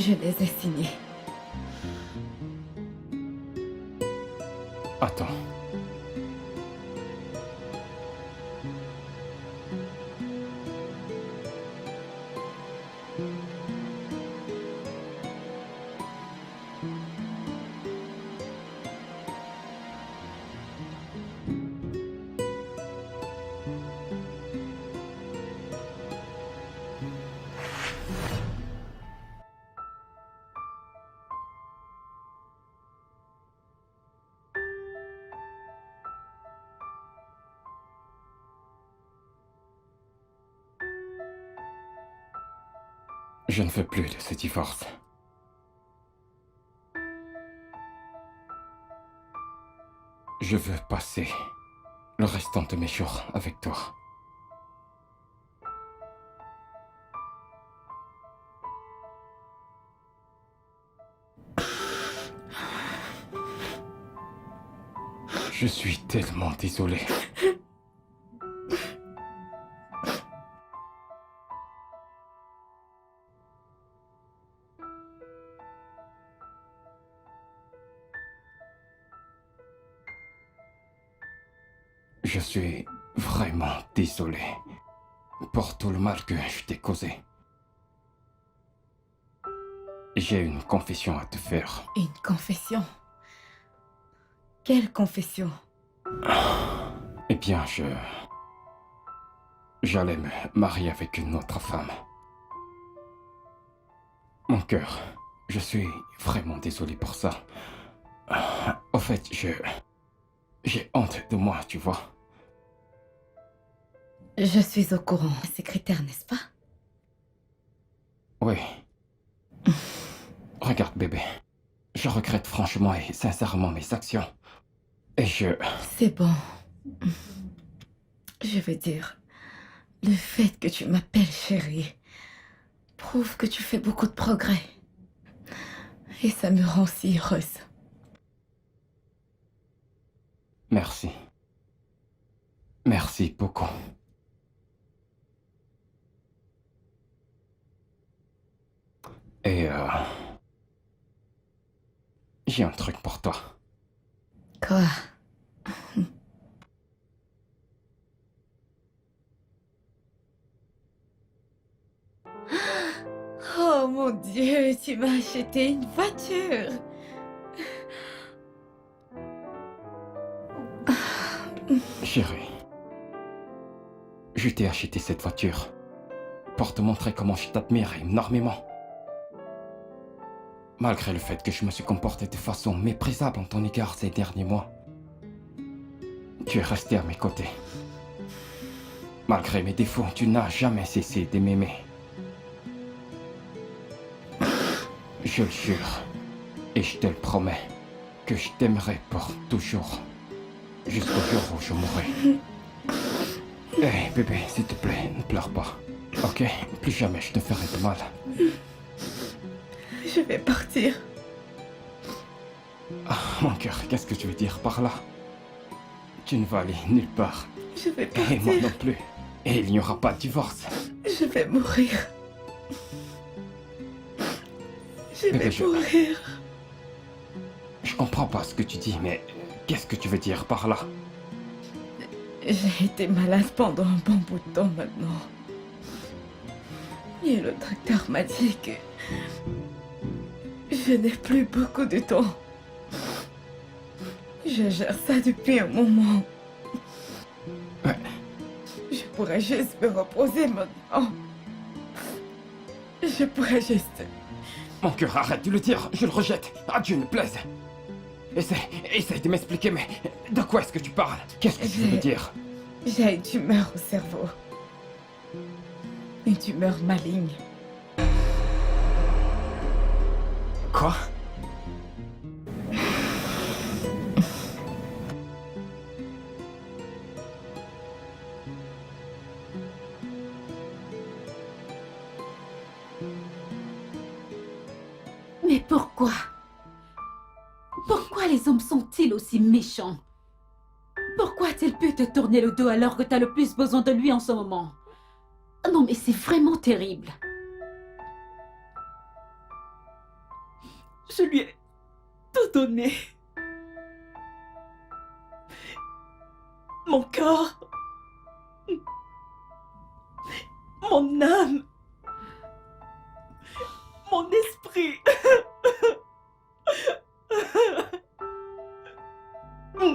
A: Je les ai signés.
D: Attends. Je ne veux plus de ce divorce. Je veux passer le restant de mes jours avec toi. Je suis tellement désolé. Je suis vraiment désolé pour tout le mal que je t'ai causé. J'ai une confession à te faire.
A: Une confession? Quelle confession?
D: Eh bien, j'allais me marier avec une autre femme. Mon cœur, je suis vraiment désolé pour ça. Au fait, j'ai honte de moi, tu vois.
A: Je suis au courant. Secrétaire, n'est-ce pas?
D: Oui. Regarde, bébé. Je regrette franchement et sincèrement mes actions. Et
A: C'est bon. Je veux dire, le fait que tu m'appelles chérie prouve que tu fais beaucoup de progrès. Et ça me rend si heureuse.
D: Merci. Merci beaucoup. Et j'ai un truc pour toi.
A: Quoi? Oh mon Dieu, tu m'as acheté une voiture.
D: Chérie, je t'ai acheté cette voiture pour te montrer comment je t'admire énormément. Malgré le fait que je me suis comporté de façon méprisable en ton égard ces derniers mois, tu es resté à mes côtés. Malgré mes défauts, tu n'as jamais cessé de m'aimer. Je le jure, et je te le promets, que je t'aimerai pour toujours, jusqu'au jour où je mourrai. Hé, bébé, s'il te plaît, ne pleure pas, ok? Plus jamais je te ferai de mal.
A: Je vais partir.
D: Mon cœur, qu'est-ce que tu veux dire par là? Tu ne vas aller nulle part.
A: Je vais
D: Et moi non
A: partir.
D: plus. Et il n'y aura pas de divorce.
A: Je vais mourir. Je
D: Bébé,
A: vais mourir.
D: Je comprends pas ce que tu dis, mais qu'est-ce que tu veux dire par là?
A: J'ai été malade pendant un bon bout de temps maintenant. Et le docteur m'a dit que je n'ai plus beaucoup de temps. Je gère ça depuis un moment.
D: Ouais.
A: Je pourrais juste me reposer maintenant. Je pourrais juste...
D: Mon cœur, arrête de le dire, je le rejette. À Dieu ne plaise. Essaye de m'expliquer, mais de quoi est-ce que tu parles? Qu'est-ce que tu veux me dire?
A: J'ai une tumeur au cerveau. Une tumeur maligne.
D: Quoi?
C: Mais pourquoi? Pourquoi les hommes sont-ils aussi méchants? Pourquoi a-t-il pu te tourner le dos alors que t'as le plus besoin de lui en ce moment? Non mais c'est vraiment terrible.
B: Je lui ai tout donné. Mon corps. Mon âme. Mon esprit.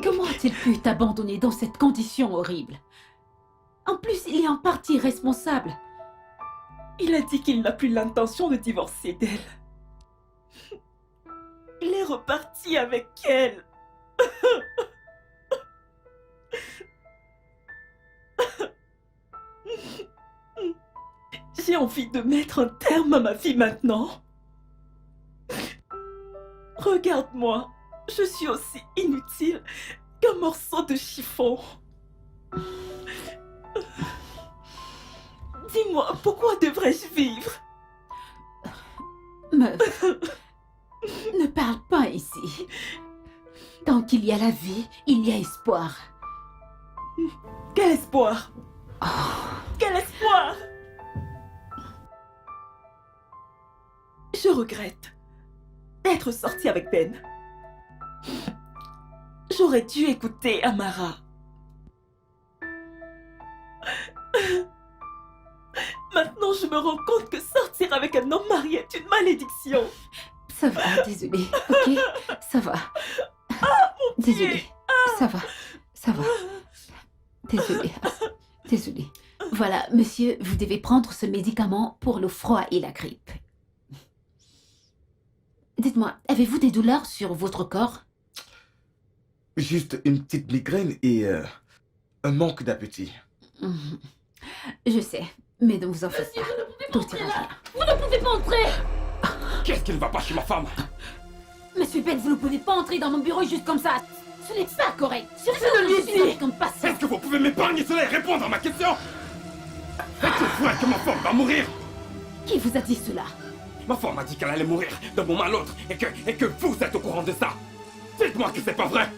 C: Comment a-t-il pu t'abandonner dans cette condition horrible? En plus, il est en partie responsable.
B: Il a dit qu'il n'a plus l'intention de divorcer d'elle. Il est reparti avec elle. J'ai envie de mettre un terme à ma vie maintenant. Regarde-moi, je suis aussi inutile qu'un morceau de chiffon. Dis-moi, pourquoi devrais-je vivre?
C: Meuf, ne parle pas ici. Tant qu'il y a la vie, il y a espoir.
B: Quel espoir! Quel espoir! Je regrette d'être sortie avec Ben. J'aurais dû écouter Amara. Maintenant, je me rends compte que sortir avec un homme marié est une malédiction.
C: Ça va, désolée, ok? Ça va. Désolée, ça va, ça va. Désolée, désolée. Voilà, monsieur, vous devez prendre ce médicament pour le froid et la grippe. Dites-moi, avez-vous des douleurs sur votre corps?
G: Juste une petite migraine et un manque d'appétit.
C: Mhm. Je sais, mais ne vous en faites pas. Tout ira bien.
F: Vous ne pouvez pas entrer!
D: Qu'est-ce qui ne va pas chez ma femme?
C: Monsieur Ben, vous ne pouvez pas entrer dans mon bureau juste comme ça. Ce n'est pas correct. Surtout
F: Je le
C: je suis
F: dis.
C: avec un patient.
D: Est-ce que vous pouvez m'épargner cela et répondre à ma question? Êtes-vous vrai que ma femme va mourir?
C: Qui vous a dit cela?
D: Ma femme m'a dit qu'elle allait mourir d'un moment à l'autre et que vous êtes au courant de ça. Dites-moi que c'est pas vrai.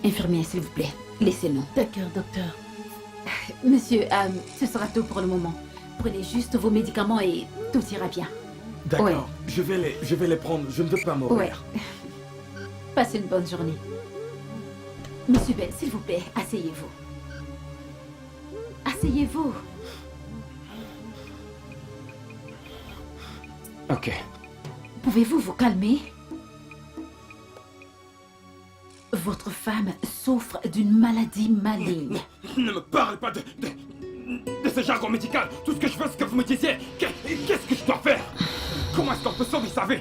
C: Infirmier, s'il vous plaît, laissez-nous.
H: D'accord, docteur.
C: Monsieur, ce sera tout pour le moment. Prenez juste vos médicaments et tout ira bien.
G: D'accord,
C: Ouais.
G: je vais les prendre. Je ne veux pas mourir.
C: Ouais. Passez une bonne journée. Monsieur Ben, s'il vous plaît, asseyez-vous. Asseyez-vous.
D: Ok.
C: Pouvez-vous vous calmer? Votre femme souffre d'une maladie maligne.
D: Ne me parlez pas de ce jargon médical. Tout ce que je veux, c'est que vous me disiez qu'est-ce que je dois faire. Comment est-ce qu'on peut sauver sa vie?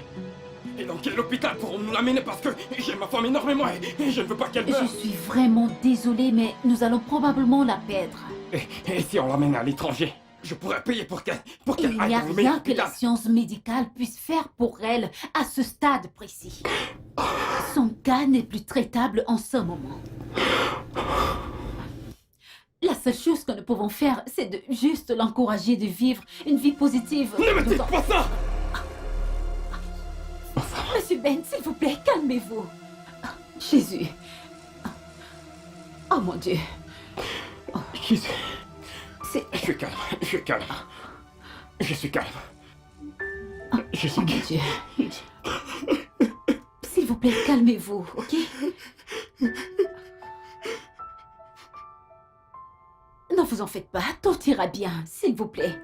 D: Et dans quel hôpital pourrons-nous l'amener? Parce que j'aime ma femme énormément et je ne veux pas qu'elle meure.
C: Je suis vraiment désolée, mais nous allons probablement la perdre.
D: Et si on l'amène à l'étranger? Je pourrais payer pour qu'elle
C: Il
D: aille
C: n'y a
D: dans le meilleur
C: rien que la
D: hôpital.
C: science médicale puisse faire pour elle à ce stade précis. Son cas n'est plus traitable en ce moment. La seule chose que nous pouvons faire, c'est de juste l'encourager de vivre une vie positive.
D: Ne me dites
C: Nous en-
D: pas ça!
C: Monsieur Ben, s'il vous plaît, calmez-vous. Jésus. Oh mon Dieu.
D: Jésus.
C: C'est...
D: Je suis calme, je suis calme. Je suis calme. Je suis
C: Oh mon Dieu. S'il vous plaît, calmez-vous, ok? Ne vous en faites pas, tout ira bien, s'il vous plaît.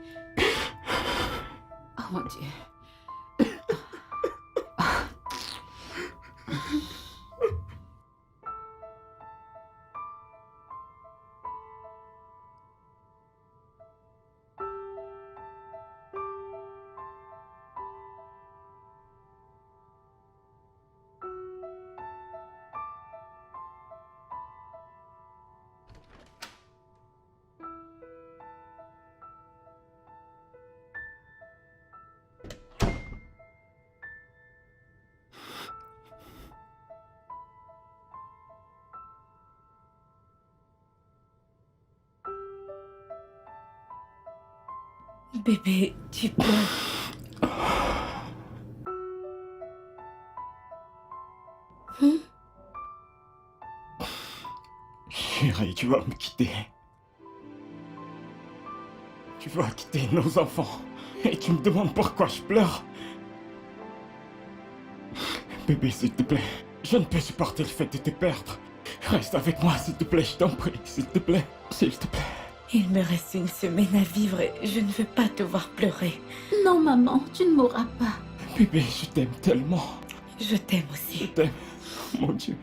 C: Oh mon Dieu.
A: Bébé, tu pleures.
D: Chérie, tu vas me quitter. Tu vas quitter nos enfants. Et tu me demandes pourquoi je pleure. Bébé, s'il te plaît. Je ne peux supporter le fait de te perdre. Reste avec moi, s'il te plaît, je t'en prie. S'il te plaît, s'il te plaît.
A: Il me reste une semaine à vivre et je ne veux pas te voir pleurer.
C: Non, maman, tu ne mourras pas.
D: Bébé, je t'aime tellement.
A: Je t'aime
D: Je
A: aussi.
D: t'aime. Mon Dieu.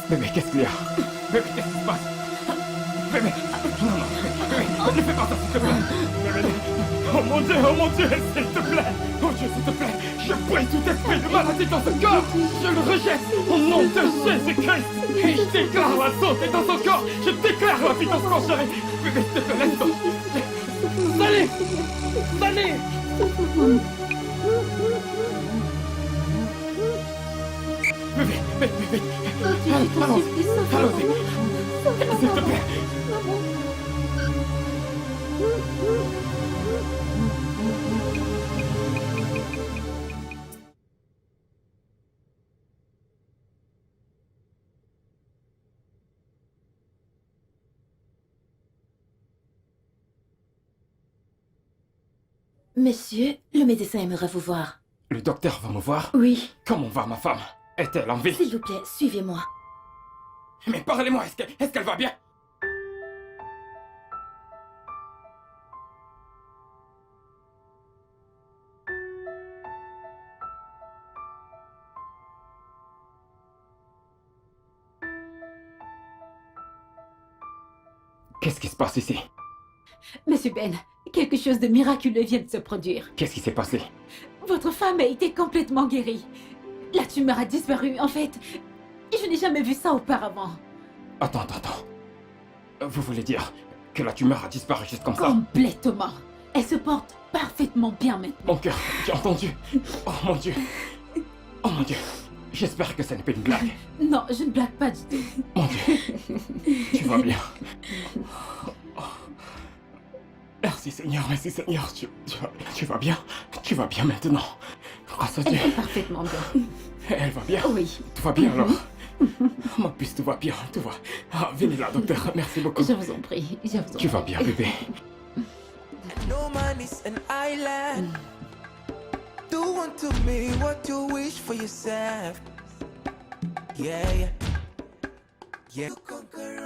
D: Bébé, qu'est-ce qu'il y a? Bébé, qu'est-ce qui se passe? Bébé, non, non, bébé, ne fais pas ça, s'il te plaît. Bébé, oh mon Dieu, s'il te plaît. Oh Dieu, s'il te plaît, je prie tout esprit de maladie dans ce corps. Je le rejette au nom de Jésus-Christ. Et je déclare la santé dans son corps. Je déclare la vie dans son corps, chérie. Bébé, s'il te plaît, laisse-moi. Allez, allez. Bébé. Allons-y. S'il te plaît.
H: Monsieur, le médecin aimerait vous voir.
D: Le docteur va me voir?
H: Oui.
D: Comment va ma femme? Est-elle en vie?
H: S'il vous plaît, suivez-moi.
D: Mais parlez-moi, est-ce qu'elle va bien? Qu'est-ce qui se passe ici?
C: Monsieur Ben, quelque chose de miraculeux vient de se produire.
D: Qu'est-ce qui s'est passé?
C: Votre femme a été complètement guérie. La tumeur a disparu, en fait. Je n'ai jamais vu ça auparavant.
D: Attends. Vous voulez dire que la tumeur a disparu juste comme ça?
C: Complètement. Elle se porte parfaitement bien maintenant.
D: Mon cœur, j'ai entendu. Oh mon Dieu. Oh mon Dieu. J'espère que ça n'est pas une blague.
C: Non, je ne blague pas du tout.
D: Mon Dieu. Tu vas bien. Merci Seigneur. Tu vas bien. Tu vas bien maintenant. Grâce à
C: Elle
D: Dieu.
C: va parfaitement bien.
D: Elle va bien?
C: Oui.
D: Tout va bien alors? Ma puce, tout va bien, tout va. Ah, venez là, docteur. Merci beaucoup.
C: Je vous en prie, je vous en prie.
D: Tu vas bien, bébé.
J: No man is an island. Do unto me what you wish for yourself. Yeah. You conquer